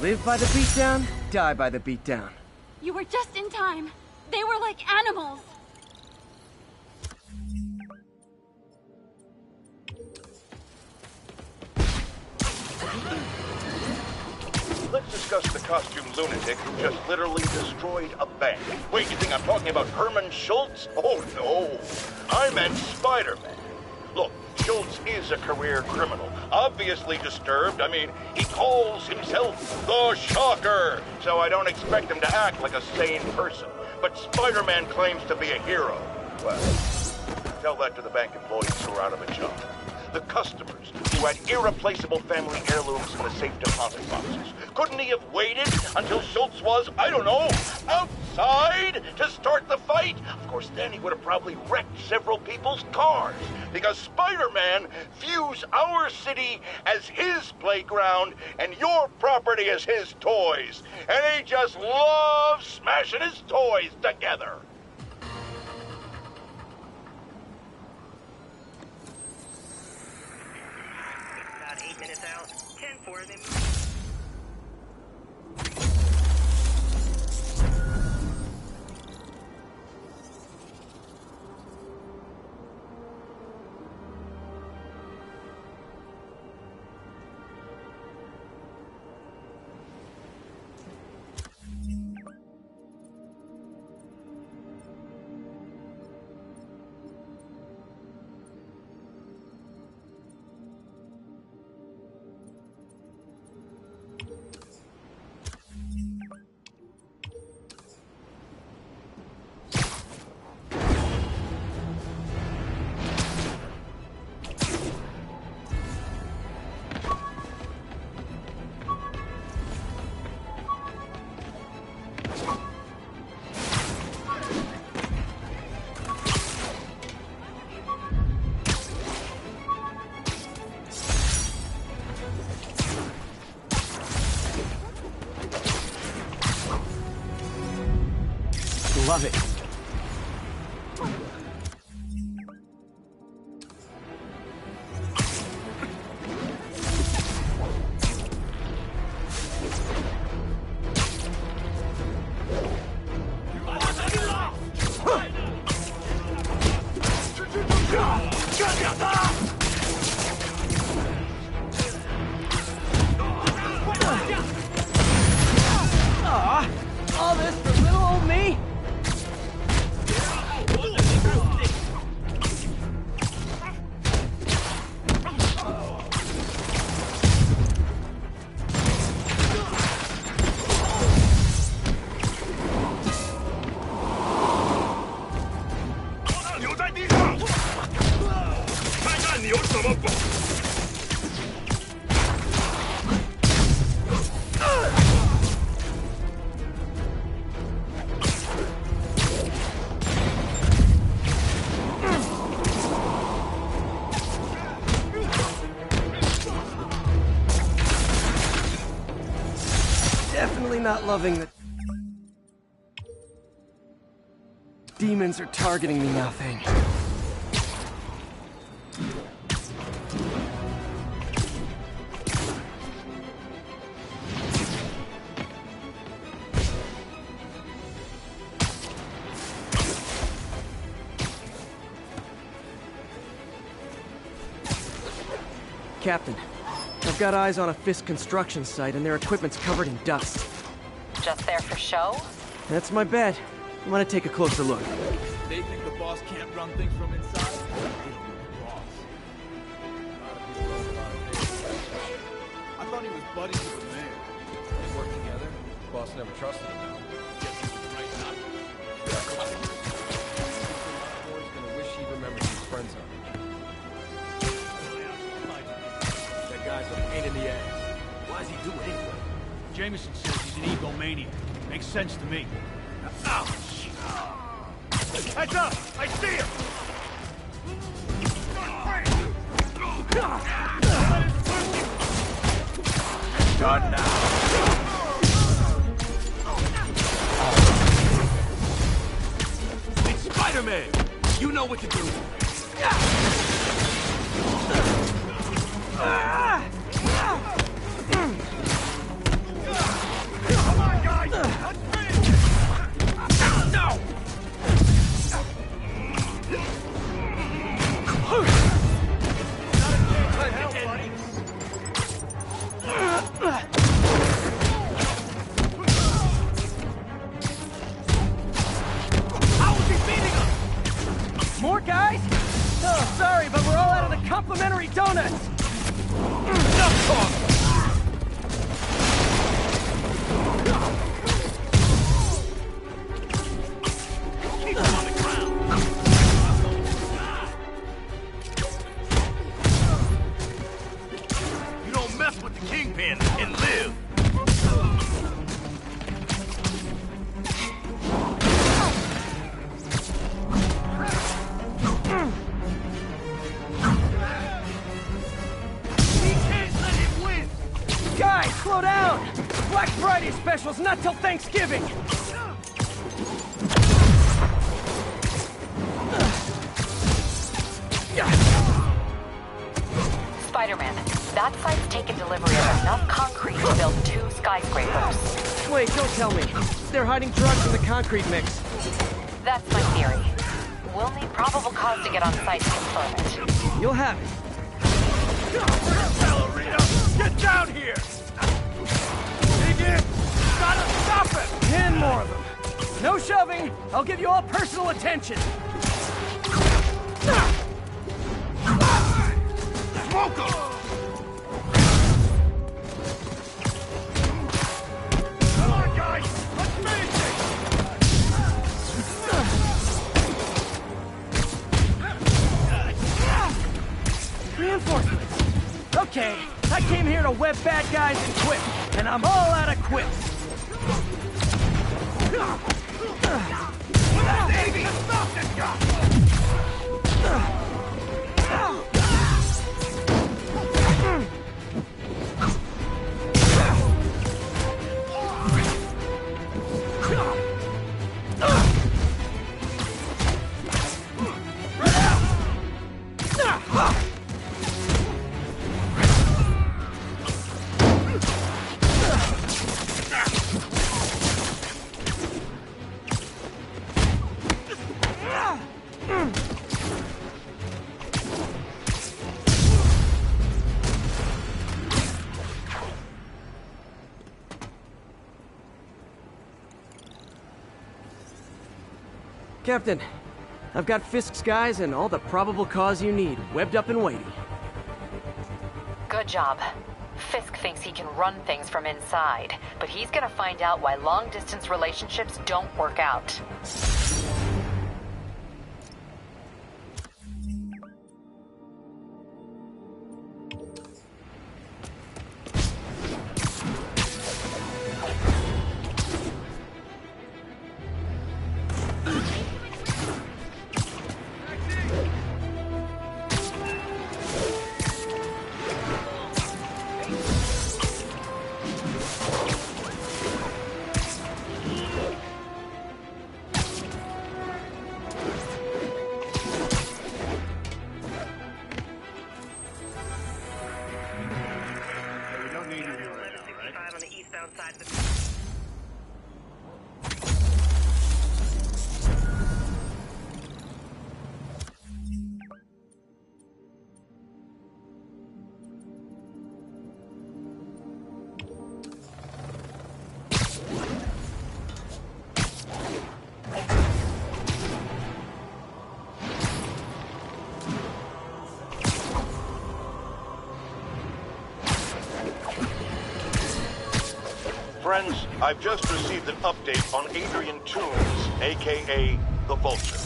Live by the beatdown, die by the beatdown. You were just in time. They were like animals. Let's discuss the costume lunatic who just literally destroyed a bank. Wait, you think I'm talking about Herman Schultz? Oh, no. I meant Spider-Man. Look, Schultz is a career criminal. Obviously disturbed. I mean, he calls himself the Shocker. So I don't expect him to act like a sane person. But Spider-Man claims to be a hero. Well, tell that to the bank employees who are out of a job. The customers who had irreplaceable family heirlooms in the safe deposit boxes. Couldn't he have waited until Schultz was, I don't know, outside to start the fight? Of course, then he would have probably wrecked several people's cars. Because Spider-Man views our city as his playground and your property as his toys. And he just loves smashing his toys together. About 8 minutes out. 10 for them. Love it. Aw, all this for little old me? Definitely not loving the demons are targeting me now thing. Captain, I've got eyes on a Fisk construction site and their equipment's covered in dust. Just there for show? That's my bet. I'm gonna take a closer look. They think the boss can't run things from inside? They don't know the boss. I thought he was buddies with the mayor. They work together. The boss never trusted him now. Guess he was right not to. Boy's gonna wish he remembered his friends are. That guy's a pain in the ass. Why does he do it anyway? Jameson says he's an egomaniac. Makes sense to me. Ouch! Heads up! I see him! Done now. It's Spider-Man! You know what to do. guys? Oh, sorry, but we're all out of the complimentary donuts. Enough talk! Keep him on the ground. You don't mess with the Kingpin and live. Guys, slow down! Black Friday special's not till Thanksgiving! Spider-Man, that site's taken delivery of enough concrete to build 2 skyscrapers. Wait, don't tell me. They're hiding drugs in the concrete mix. That's my theory. We'll need probable cause to get on site to confirm it. You'll have it. Ballerina, get down here! Dig in! Gotta stop it! 10 more of them. No shoving. I'll give you all personal attention. Smoke 'em! Come on, guys! Let's finish it! Reinforcements. Okay, I came here to web bad guys and quit, and I'm all out of quips. Davey, stop this guy! Captain, I've got Fisk's guys and all the probable cause you need, webbed up and waiting. Good job. Fisk thinks he can run things from inside, but he's gonna find out why long-distance relationships don't work out. Friends, I've just received an update on Adrian Toombs, a.k.a. the Vulture.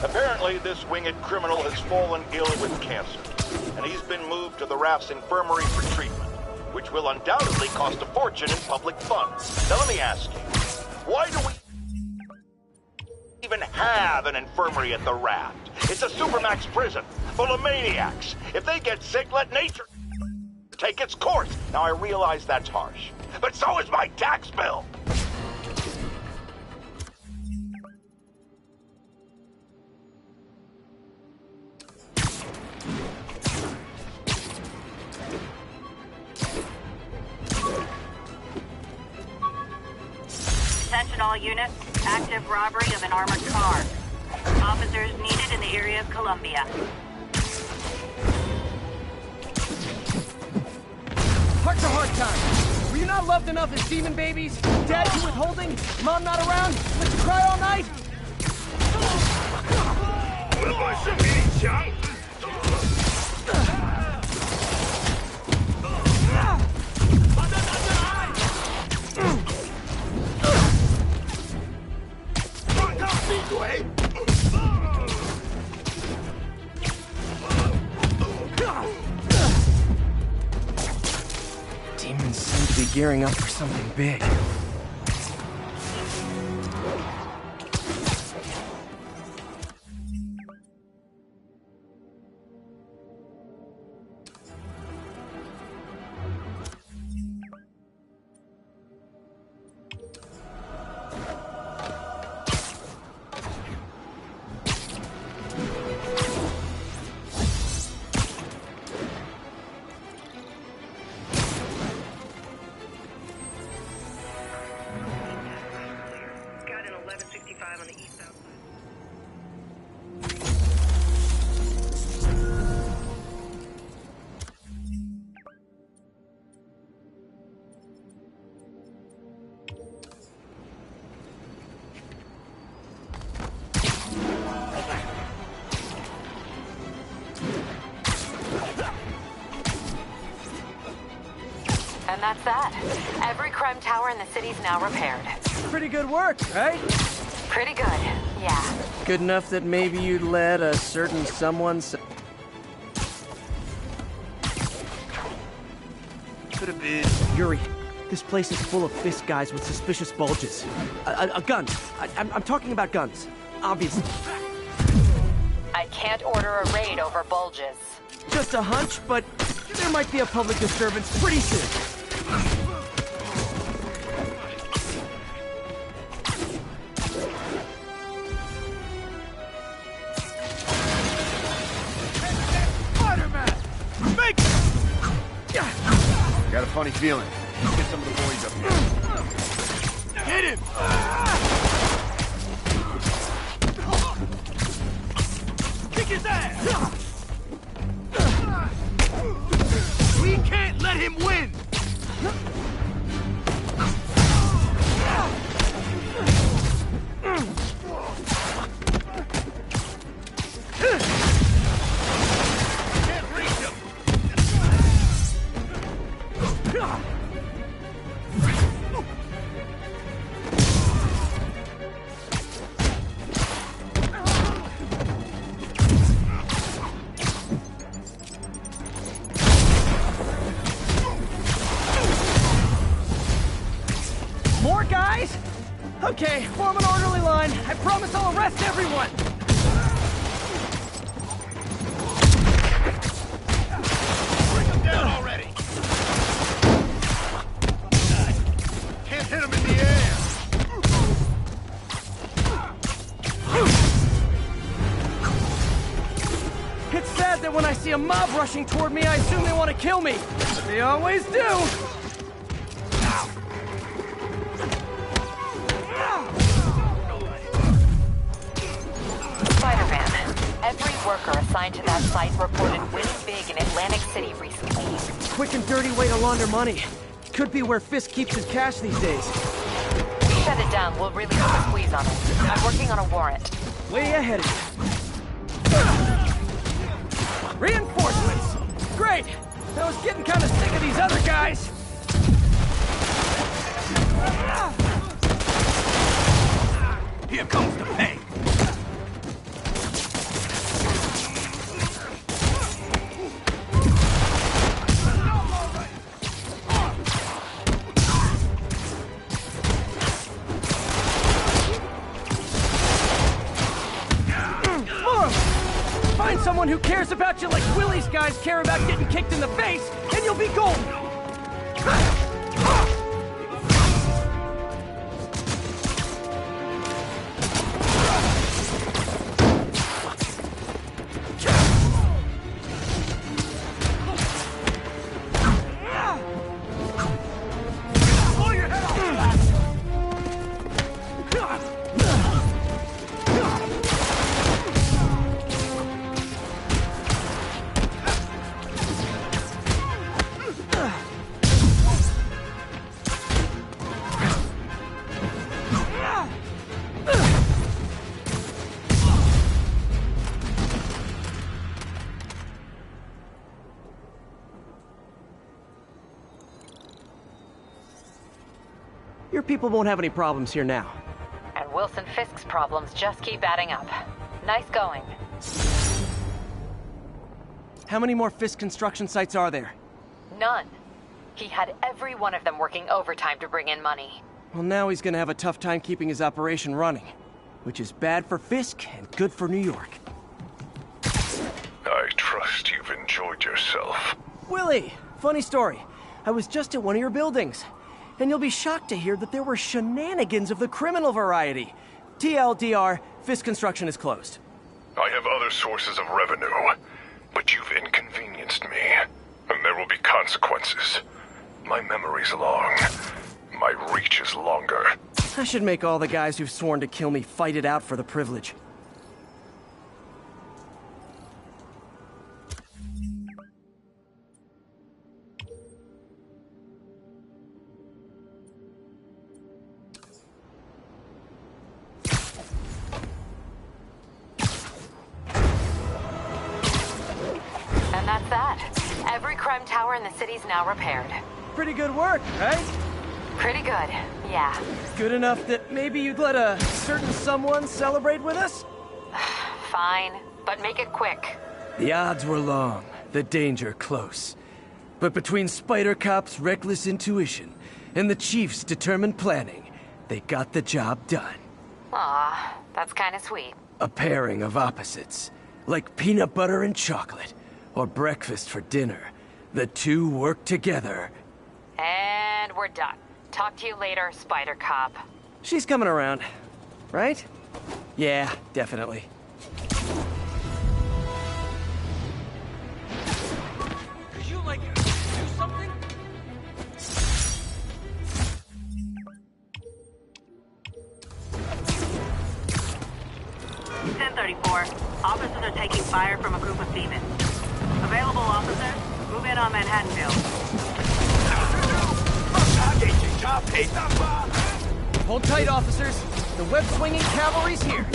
Apparently, this winged criminal has fallen ill with cancer, and he's been moved to the RAF's infirmary for treatment, which will undoubtedly cost a fortune in public funds. Now let me ask you, why do we even have an infirmary at the RAF? It's a supermax prison full of maniacs. If they get sick, let nature take its course. Now I realize that's harsh, but so is my tax bill. Attention all units. Active robbery of an armored car. Officers needed in the area of Columbia. Heart's a hard time. Were you not loved enough as demon babies? Dad too withholding? Mom not around? Let you cry all night? What have I gearing up for something big. And that's that. Every crime tower in the city's now repaired. Pretty good work, right? Pretty good, yeah. Good enough that maybe you'd let a certain someone... Could have been. Yuri, this place is full of fist guys with suspicious bulges. Guns. I'm talking about guns. Obviously. I can't order a raid over bulges. Just a hunch, but there might be a public disturbance pretty soon. Got a funny feeling. Let's get some of the boys up here. Hit him! Kick his ass! We can't let him win! Can't reach him! More guys? Okay, form an orderly line. I promise I'll arrest everyone. Bring him down already! Can't hit him in the air! It's sad that when I see a mob rushing toward me, I assume they want to kill me. But they always do. Spider-Man, every worker assigned to that site reported winning big in Atlantic City recently. Quick and dirty way to launder money. Could be where Fisk keeps his cash these days. We shut it down, we'll really put a squeeze on it. I'm working on a warrant. Way ahead of you. Reinforcements! Great! I was getting kind of sick of these other guys. Here comes the pay! Find someone who cares about you like Willie's guys care about getting kicked in the face, and you'll be golden! Your people won't have any problems here now. And Wilson Fisk's problems just keep adding up. Nice going. How many more Fisk construction sites are there? None. He had every one of them working overtime to bring in money. Well, now he's gonna have a tough time keeping his operation running, which is bad for Fisk and good for New York. I trust you've enjoyed yourself. Willie, funny story. I was just at one of your buildings, and you'll be shocked to hear that there were shenanigans of the criminal variety. TLDR, Fisk Construction is closed. I have other sources of revenue, but you've inconvenienced me, and there will be consequences. My memory's long. My reach is longer. I should make all the guys who've sworn to kill me fight it out for the privilege. And that's that. Every crime tower in the city's now repaired. Pretty good work, right? Pretty good, yeah. Good enough that maybe you'd let a certain someone celebrate with us? Fine, but make it quick. The odds were long, the danger close. But between Spider Cop's reckless intuition and the Chief's determined planning, they got the job done. Aw, that's kinda sweet. A pairing of opposites, like peanut butter and chocolate, or breakfast for dinner. The two work together. And we're done. Talk to you later, Spider Cop. She's coming around, right? Yeah, definitely. Could you, like, do something? Officers are taking fire from a group of demons. Available officers, move in on Manhattanville. Hold tight, officers. The web-swinging cavalry's here.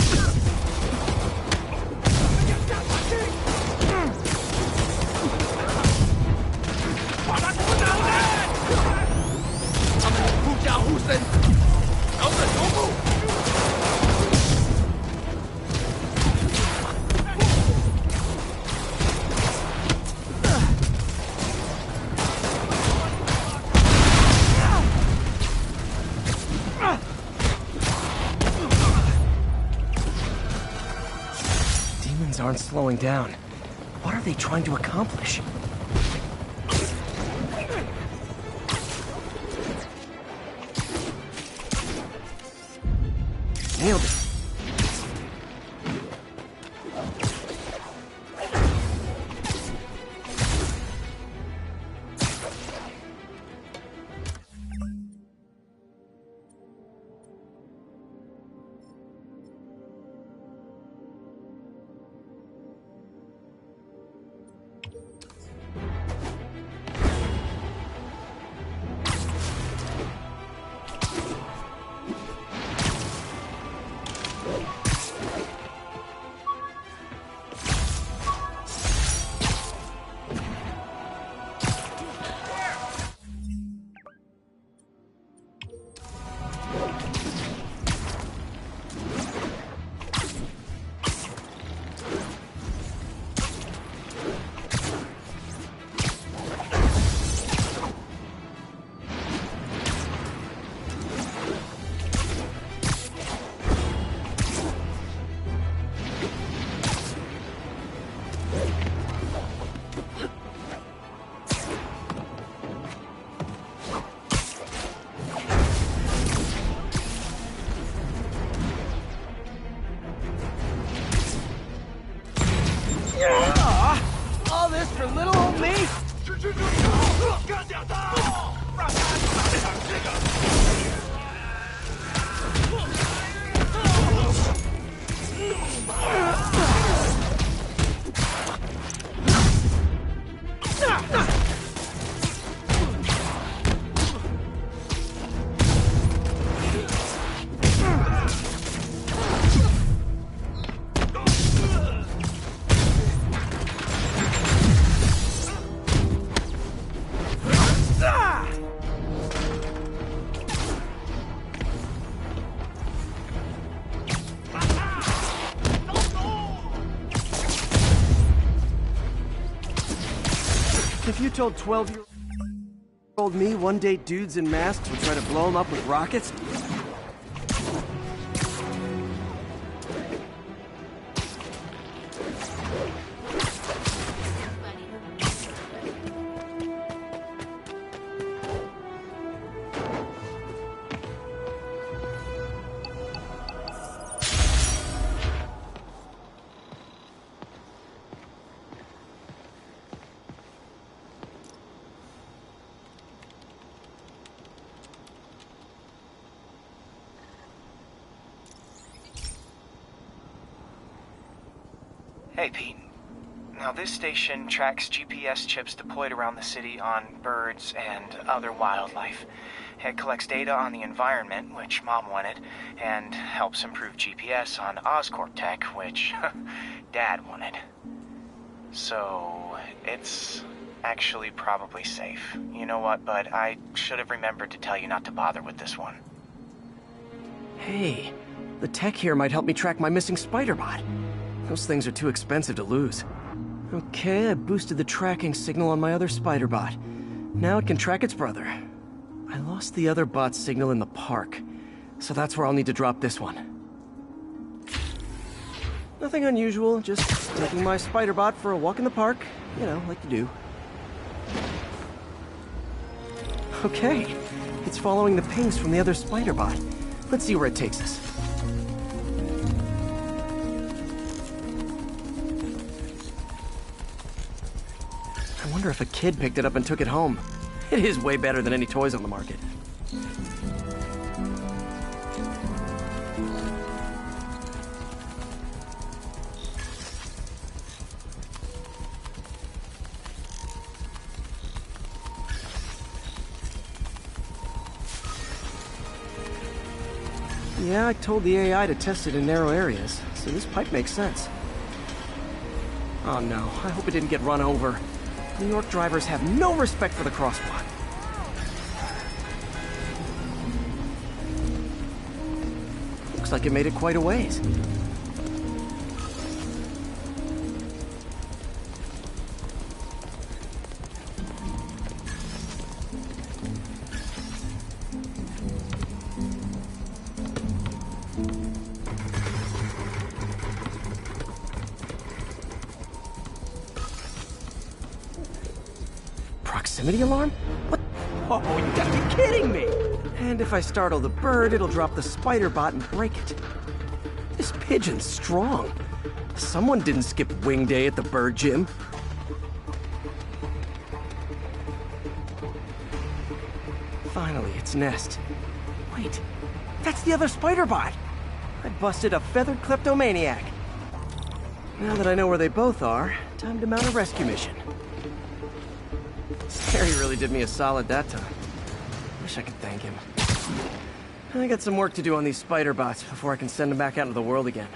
Demons aren't slowing down. What are they trying to accomplish? Nailed it. All this for little old me? If you told 12-year-old Told me one day dudes in masks would try to blow him up with rockets? Hey, Pete. Now, this station tracks GPS chips deployed around the city on birds and other wildlife. It collects data on the environment, which Mom wanted, and helps improve GPS on Oscorp tech, which Dad wanted. So, it's actually probably safe. You know what, bud? I should have remembered to tell you not to bother with this one. Hey, the tech here might help me track my missing spider bot. Those things are too expensive to lose. Okay, I boosted the tracking signal on my other spider bot. Now it can track its brother. I lost the other bot's signal in the park, so that's where I'll need to drop this one. Nothing unusual, just taking my spider bot for a walk in the park. You know, like you do. Okay, it's following the pings from the other spider bot. Let's see where it takes us. I wonder if a kid picked it up and took it home. It is way better than any toys on the market. Yeah, I told the AI to test it in narrow areas, so this pipe makes sense. Oh no, I hope it didn't get run over. New York drivers have no respect for the crosswalk. Looks like it made it quite a ways. Proximity alarm? What? Oh, you gotta be kidding me! And if I startle the bird, it'll drop the spider bot and break it. This pigeon's strong. Someone didn't skip wing day at the bird gym. Finally, its nest. Wait, that's the other spider bot! I busted a feathered kleptomaniac. Now that I know where they both are, time to mount a rescue mission. Harry really did me a solid that time. Wish I could thank him. I got some work to do on these spider bots before I can send them back out into the world again.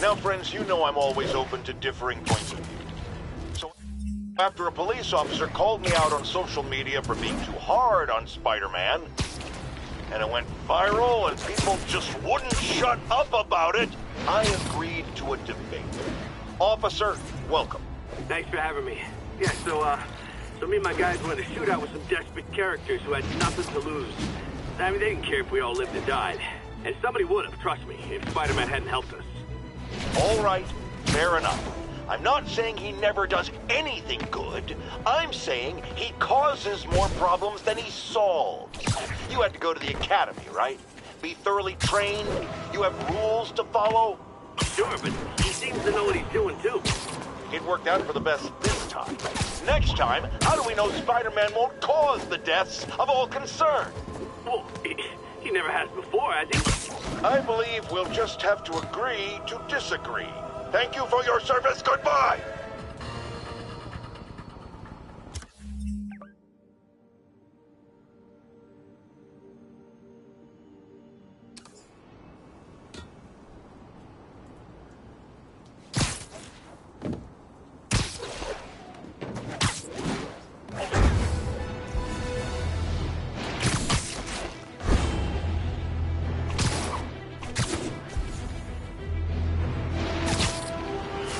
Now, friends, you know I'm always open to differing points of view. So, after a police officer called me out on social media for being too hard on Spider-Man, and it went viral and people just wouldn't shut up about it, I agreed to a debate. Officer, welcome. Thanks for having me. Yeah, so me and my guys were in a shootout with some desperate characters who had nothing to lose. I mean, they didn't care if we all lived and died. And somebody would have, trust me, if Spider-Man hadn't helped us. All right, fair enough. I'm not saying he never does anything good. I'm saying he causes more problems than he solves. You had to go to the academy, right? Be thoroughly trained? You have rules to follow? Sure, but he seems to know what he's doing, too. It worked out for the best this time. Next time, how do we know Spider-Man won't cause the deaths of all concerned? Well, he never has before, has he? I believe we'll just have to agree to disagree. Thank you for your service. Goodbye!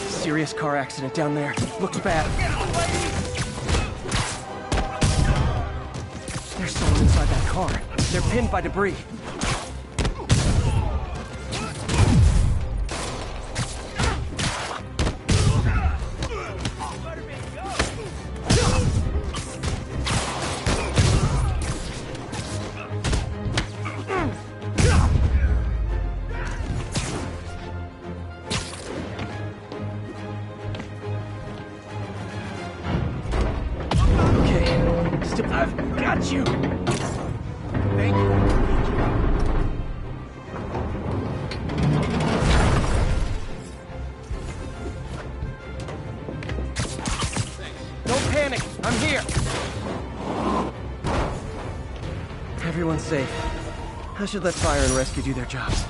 Serious car accident down there. Looks bad. There's someone inside that car. They're pinned by debris. I've got you! Thank you. Don't panic! I'm here! Everyone's safe. I should let fire and rescue do their jobs.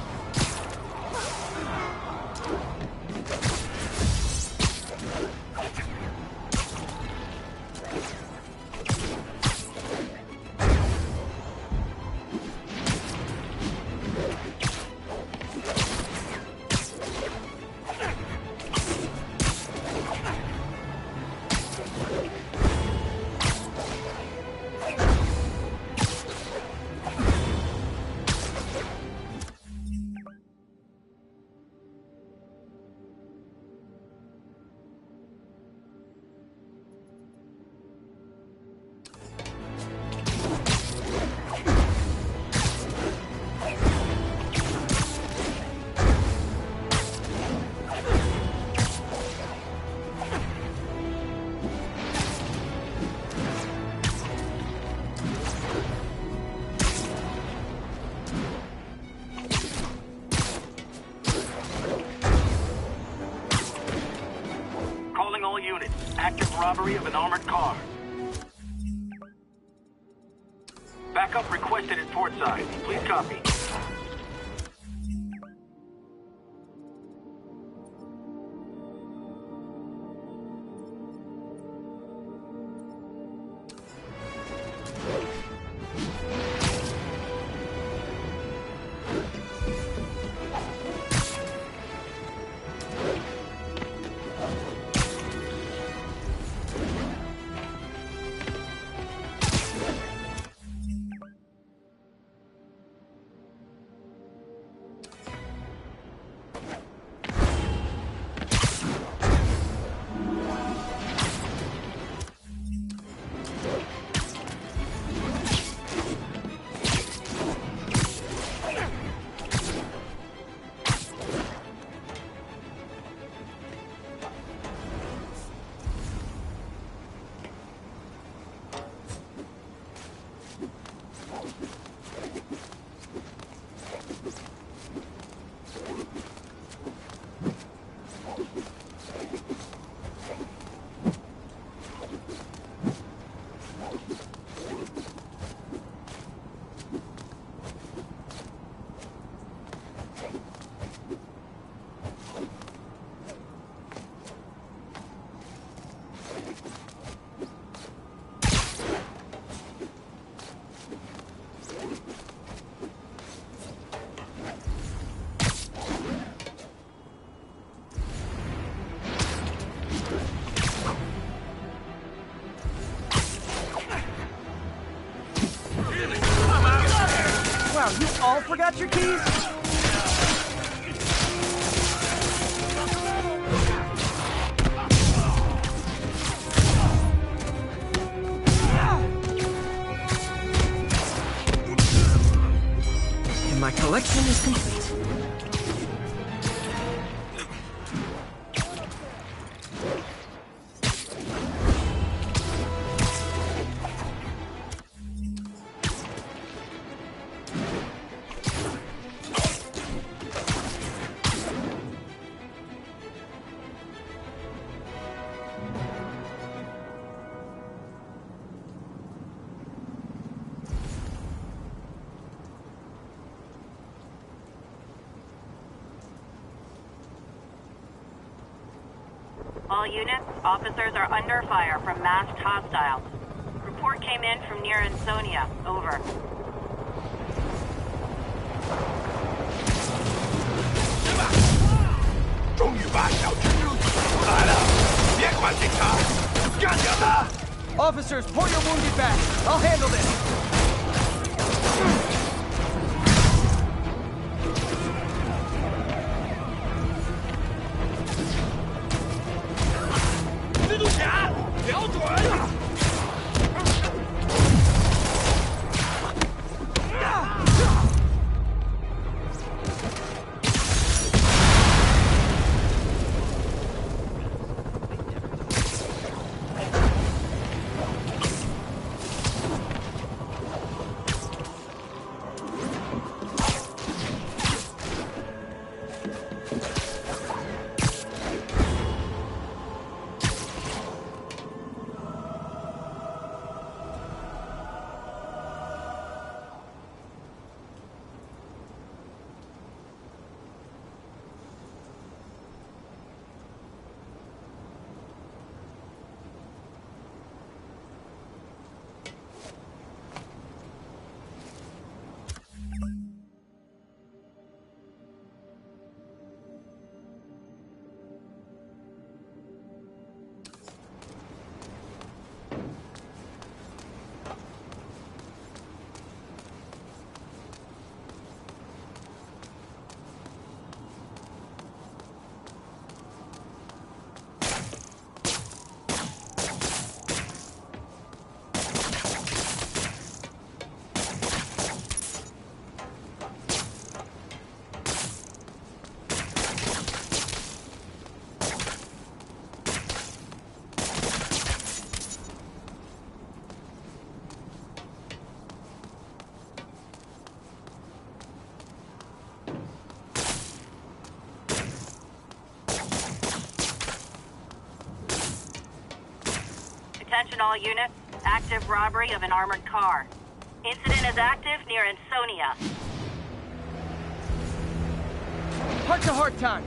Active robbery of an armored car. Backup requested at port side. Please copy. Wow, you all forgot your keys? And my collection is complete. All units, officers are under fire from masked hostiles. Report came in from near Ansonia. Over. Officers, pull your wounded back. I'll handle this. Attention all units. Active robbery of an armored car. Incident is active near Ansonia. Heart-to-heart time.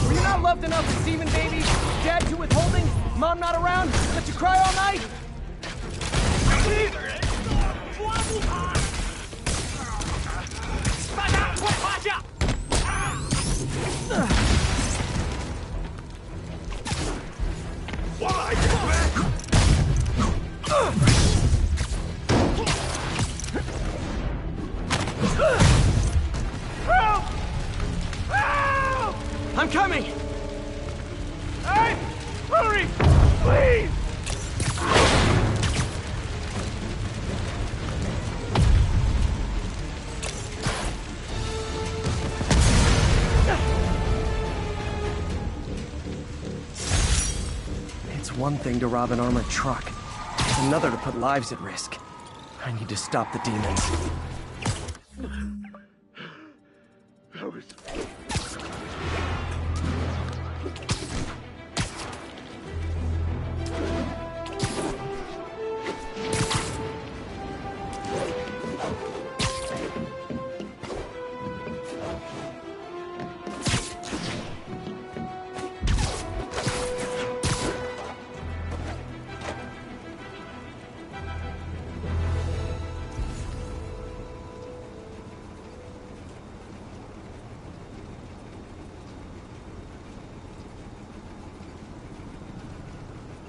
Were you not loved enough as semen babies? Dad too withholding? Mom not around? Let you cry all night? I'm coming! Hey! Hurry! Please! It's one thing to rob an armored truck. It's another to put lives at risk. I need to stop the demons.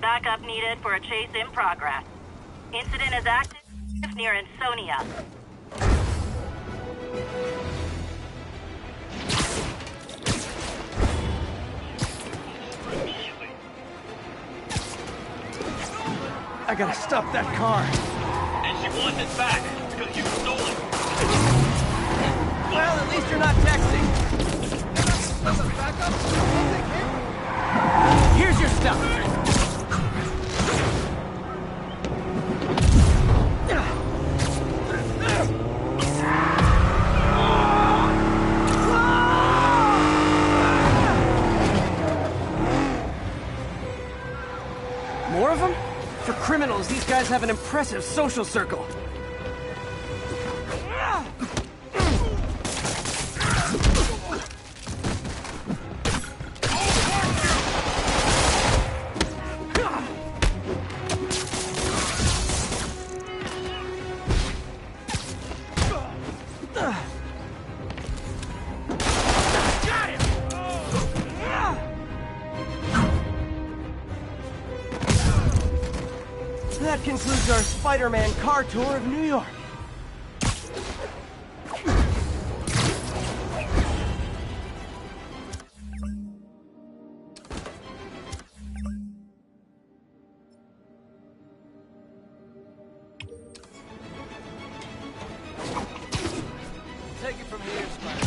Backup needed for a chase in progress. Incident is active near Ansonia. I gotta stop that car. And she wants it back, because you stole it. Well, at least you're not texting. Here's your stuff. More of them? For criminals, these guys have an impressive social circle. That concludes our Spider-Man car tour of New York. Take it from here, Spider.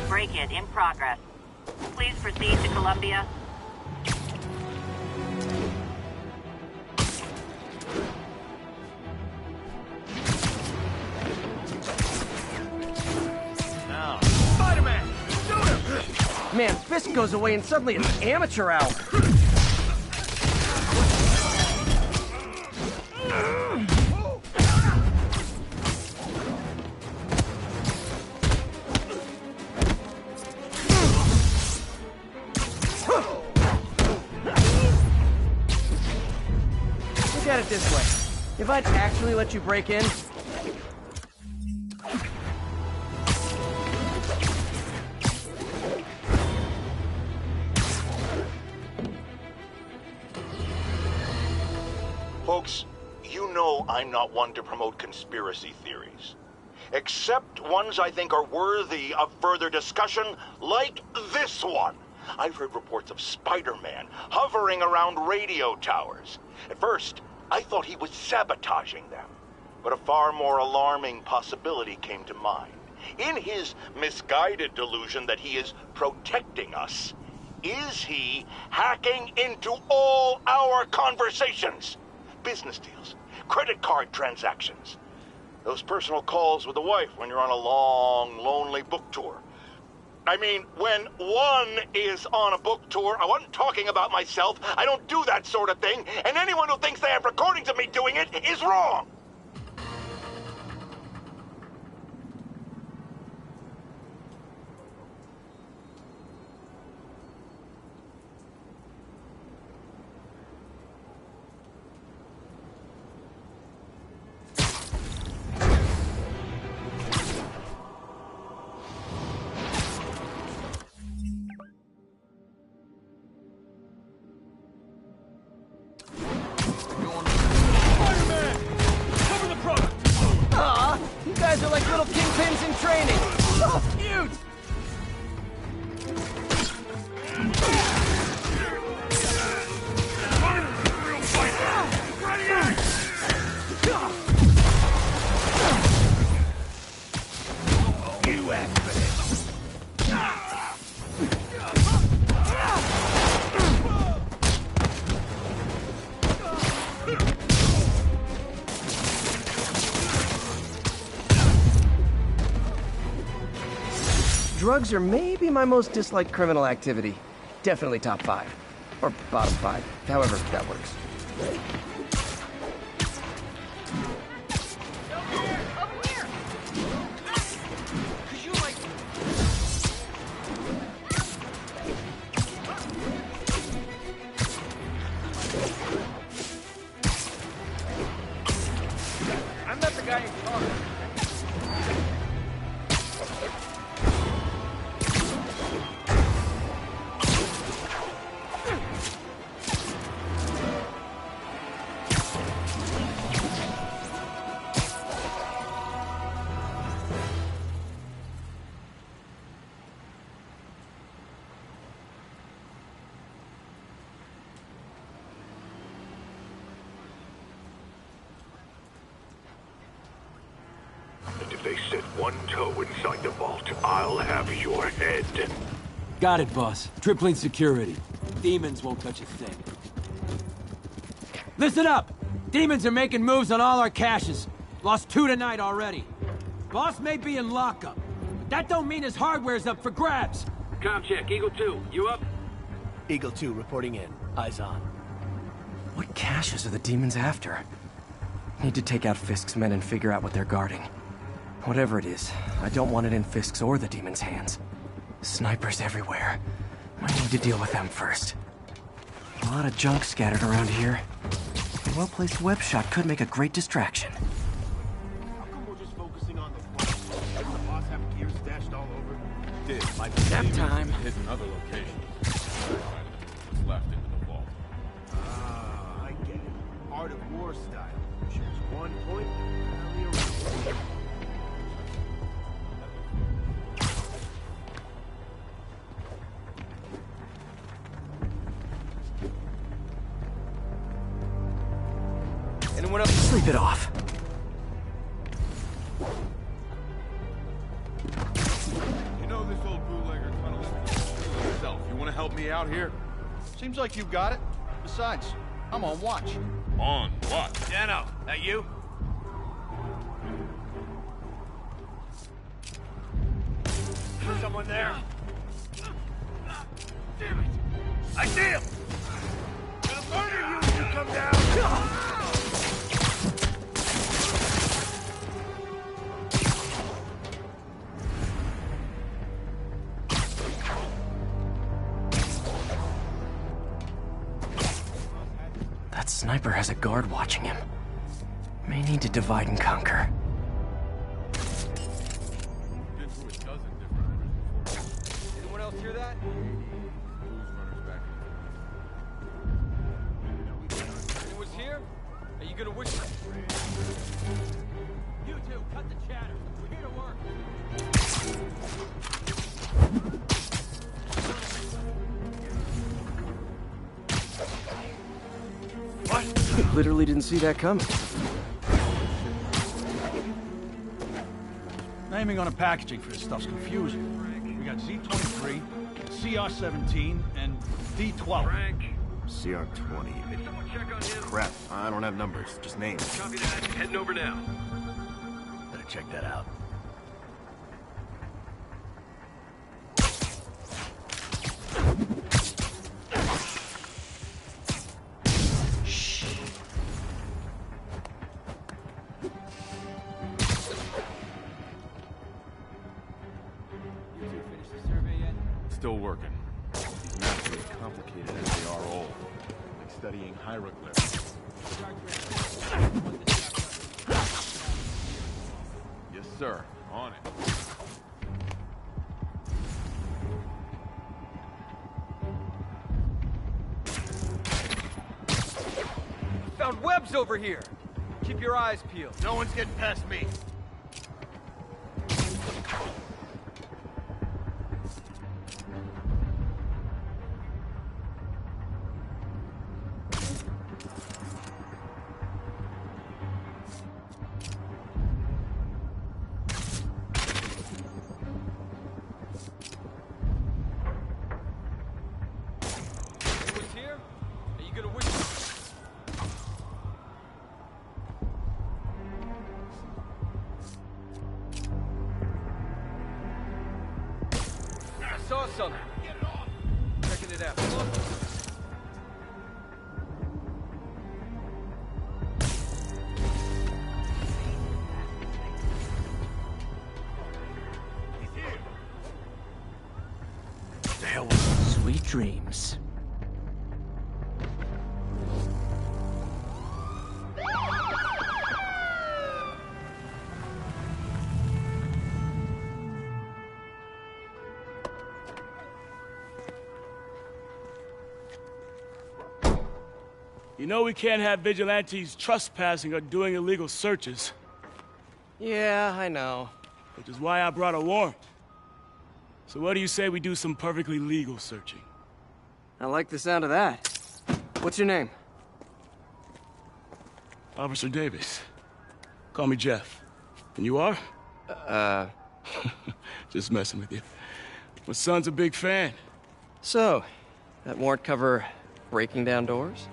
Break-it in progress. Please proceed to Columbia. Now, Spider-Man! Shoot him! Man, Fisk goes away and suddenly it's amateur hour. Look at it this way. If I'd actually let you break in, Folks, you know I'm not one to promote conspiracy theories. Except ones I think are worthy of further discussion, like this one. I've heard reports of Spider-Man hovering around radio towers. At first, I thought he was sabotaging them. But a far more alarming possibility came to mind. In his misguided delusion that he is protecting us, is he hacking into all our conversations? Business deals, credit card transactions, those personal calls with the wife when you're on a long, lonely book tour. I mean, when one is on a book tour, I wasn't talking about myself. I don't do that sort of thing, and anyone who thinks they have recordings of me doing it is wrong. You guys are like little kingpins in training. Oh, cute! You asked for this. Drugs are maybe my most disliked criminal activity. Definitely top 5. Or bottom 5, however that works. they set one toe inside the vault, I'll have your head. Got it, boss. Tripling security. Demons won't touch a thing. Listen up! Demons are making moves on all our caches. Lost 2 tonight already. Boss may be in lockup, but that don't mean his hardware's up for grabs. Com check, Eagle 2, you up? Eagle 2 reporting in. Eyes on. What caches are the demons after? Need to take out Fisk's men and figure out what they're guarding. Whatever it is, I don't want it in Fisk's or the demons' hands. Snipers everywhere. Might need to deal with them first. A lot of junk scattered around here. A well-placed web shot could make a great distraction. How come we're just focusing on the front? Doesn't the boss have gear stashed all over? Did like Nap time. Hidden other locations. What's left into the vault. Ah, I get it. Art of War style. Choose one point and rally around. Anyone else? Sleep it off. You know this old bootlegger tunnel himself. You want to help me out here? Seems like you've got it. Besides, I'm on watch. On what? Dano, that you? Someone there? Damn it! I see him! Gonna murder you if you come down! That sniper has a guard watching him. May need to divide and conquer. Anyone else hear that? Anyone's here? Are you gonna wish? You two, cut the chatter. We're here to work. What? Literally didn't see that coming. Naming on the packaging for this stuff's confusing. We got Z23, CR17, and D12. CR20. Crap, I don't have numbers, just names. Copy that. Heading over now. Better check that out. Still working. These maps are as complicated as they are old. Like studying hieroglyphs. Yes, sir. On it. Found webs over here. Keep your eyes peeled. No one's getting past me. Saw something. Checking it out. The hell was Sweet dreams. You know we can't have vigilantes trespassing or doing illegal searches. Yeah, I know. Which is why I brought a warrant. So what do you say we do some perfectly legal searching? I like the sound of that. What's your name? Officer Davis. Call me Jeff. And you are? Just messing with you. My son's a big fan. So, that warrant cover breaking down doors?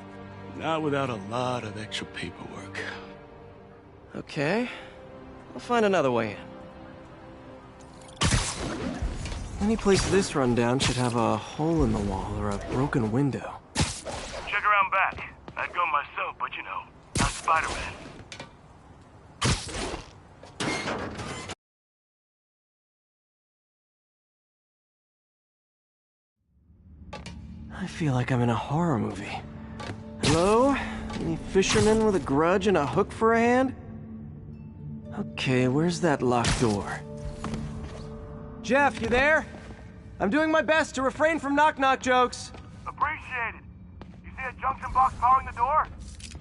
Not without a lot of extra paperwork. Okay. I'll find another way in. Any place this rundown should have a hole in the wall or a broken window. Check around back. I'd go myself, but you know, not Spider-Man. I feel like I'm in a horror movie. Hello? Any fisherman with a grudge and a hook for a hand? Okay, where's that locked door? Jeff, you there? I'm doing my best to refrain from knock-knock jokes. Appreciate it. You see a junction box powering the door?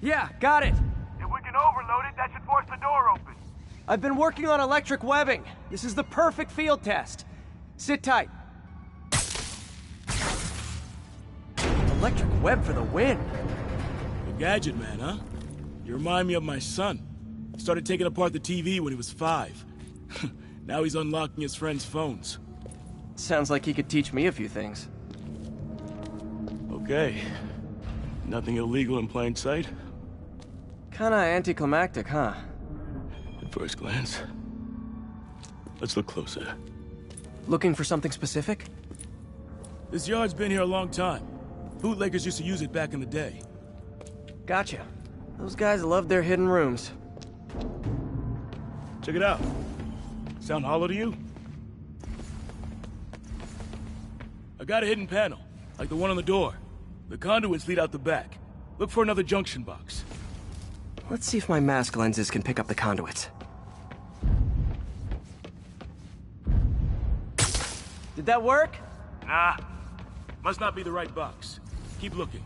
Yeah, got it. If we can overload it, that should force the door open. I've been working on electric webbing. This is the perfect field test. Sit tight. Electric web for the win. The gadget man, huh? You remind me of my son. He started taking apart the TV when he was 5. Now he's unlocking his friends' phones. Sounds like he could teach me a few things. Okay. Nothing illegal in plain sight? Kinda anticlimactic, huh? At first glance. Let's look closer. Looking for something specific? This yard's been here a long time. Bootleggers used to use it back in the day. Gotcha. Those guys loved their hidden rooms. Check it out. Sound hollow to you? I got a hidden panel, like the one on the door. The conduits lead out the back. Look for another junction box. Let's see if my mask lenses can pick up the conduits. Did that work? Nah. Must not be the right box. Keep looking.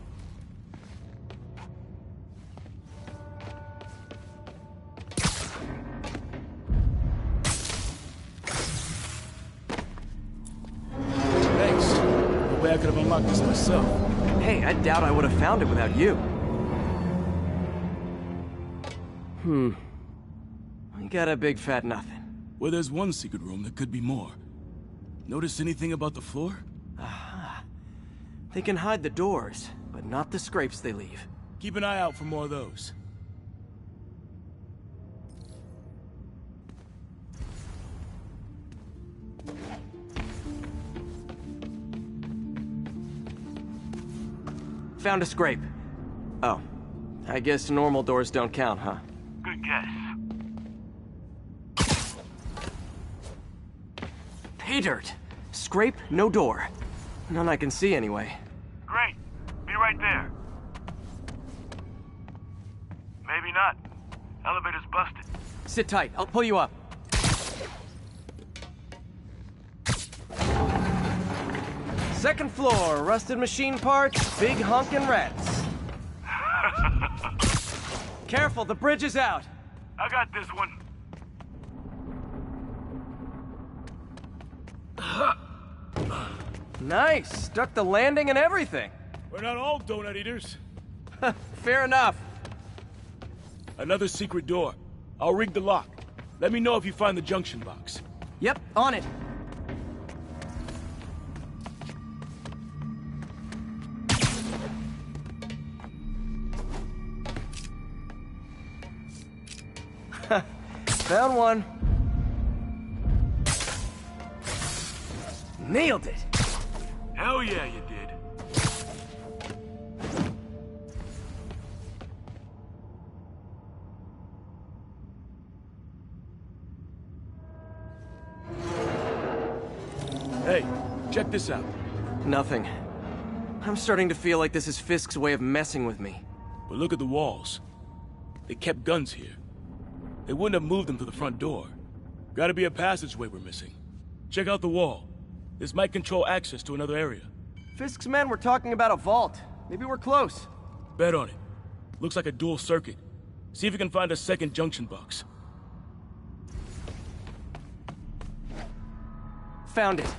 Thanks. No way I could have unlocked this myself. Hey, I doubt I would have found it without you. We got a big fat nothing. Well, there's one secret room that could be more. Notice anything about the floor? Aha. They can hide the doors, but not the scrapes they leave. Keep an eye out for more of those. Found a scrape. Oh. I guess normal doors don't count, huh? Good guess. Pay dirt. Scrape, no door. None I can see anyway. Great. Be right there. Maybe not. Elevator's busted. Sit tight. I'll pull you up. Second floor, rusted machine parts, big honkin' rats. Careful, the bridge is out. I got this one. Nice. Stuck the landing and everything. We're not all donut eaters. Fair enough. Another secret door. I'll rig the lock. Let me know if you find the junction box. Yep, on it. Found one. Nailed it. Hell yeah, you did. Hey, check this out. Nothing. I'm starting to feel like this is Fisk's way of messing with me. But look at the walls. They kept guns here. They wouldn't have moved them to the front door. Gotta be a passageway we're missing. Check out the wall. This might control access to another area. Fisk's men were talking about a vault. Maybe we're close. Bet on it. Looks like a dual circuit. See if you can find a second junction box. Found it.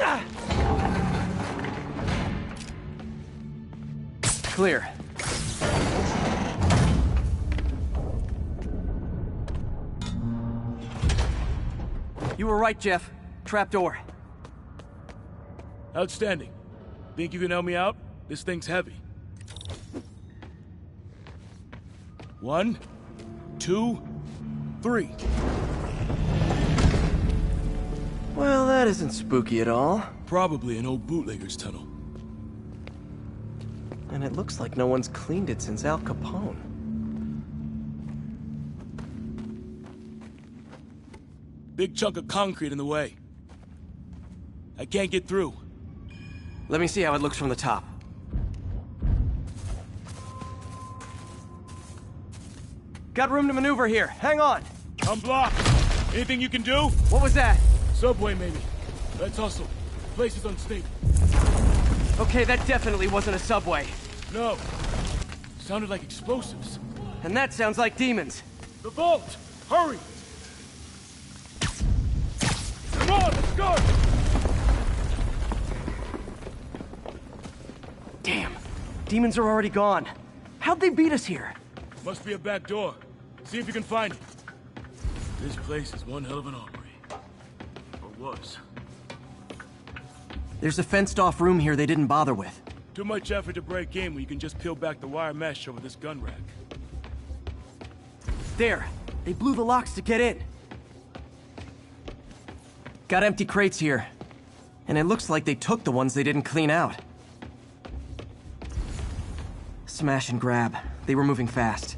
Ah! Clear. You were right, Jeff. Trapdoor. Outstanding. Think you can help me out? This thing's heavy. 1, 2, 3. Well, that isn't spooky at all. Probably an old bootlegger's tunnel. And it looks like no one's cleaned it since Al Capone. Big chunk of concrete in the way. I can't get through. Let me see how it looks from the top. Got room to maneuver here. Hang on. I'm blocked. Anything you can do? What was that? Subway, maybe. Let's hustle. Place is unstable. Okay, that definitely wasn't a subway. No. Sounded like explosives. And that sounds like demons. The vault! Hurry! Come on, let's go! Damn. Demons are already gone. How'd they beat us here? Must be a back door. See if you can find it. This place is one hell of an armory. Or was. There's a fenced-off room here they didn't bother with. Too much effort to break in when you can just peel back the wire mesh over this gun rack. There. They blew the locks to get in. Got empty crates here. And it looks like they took the ones they didn't clean out. Smash and grab. They were moving fast.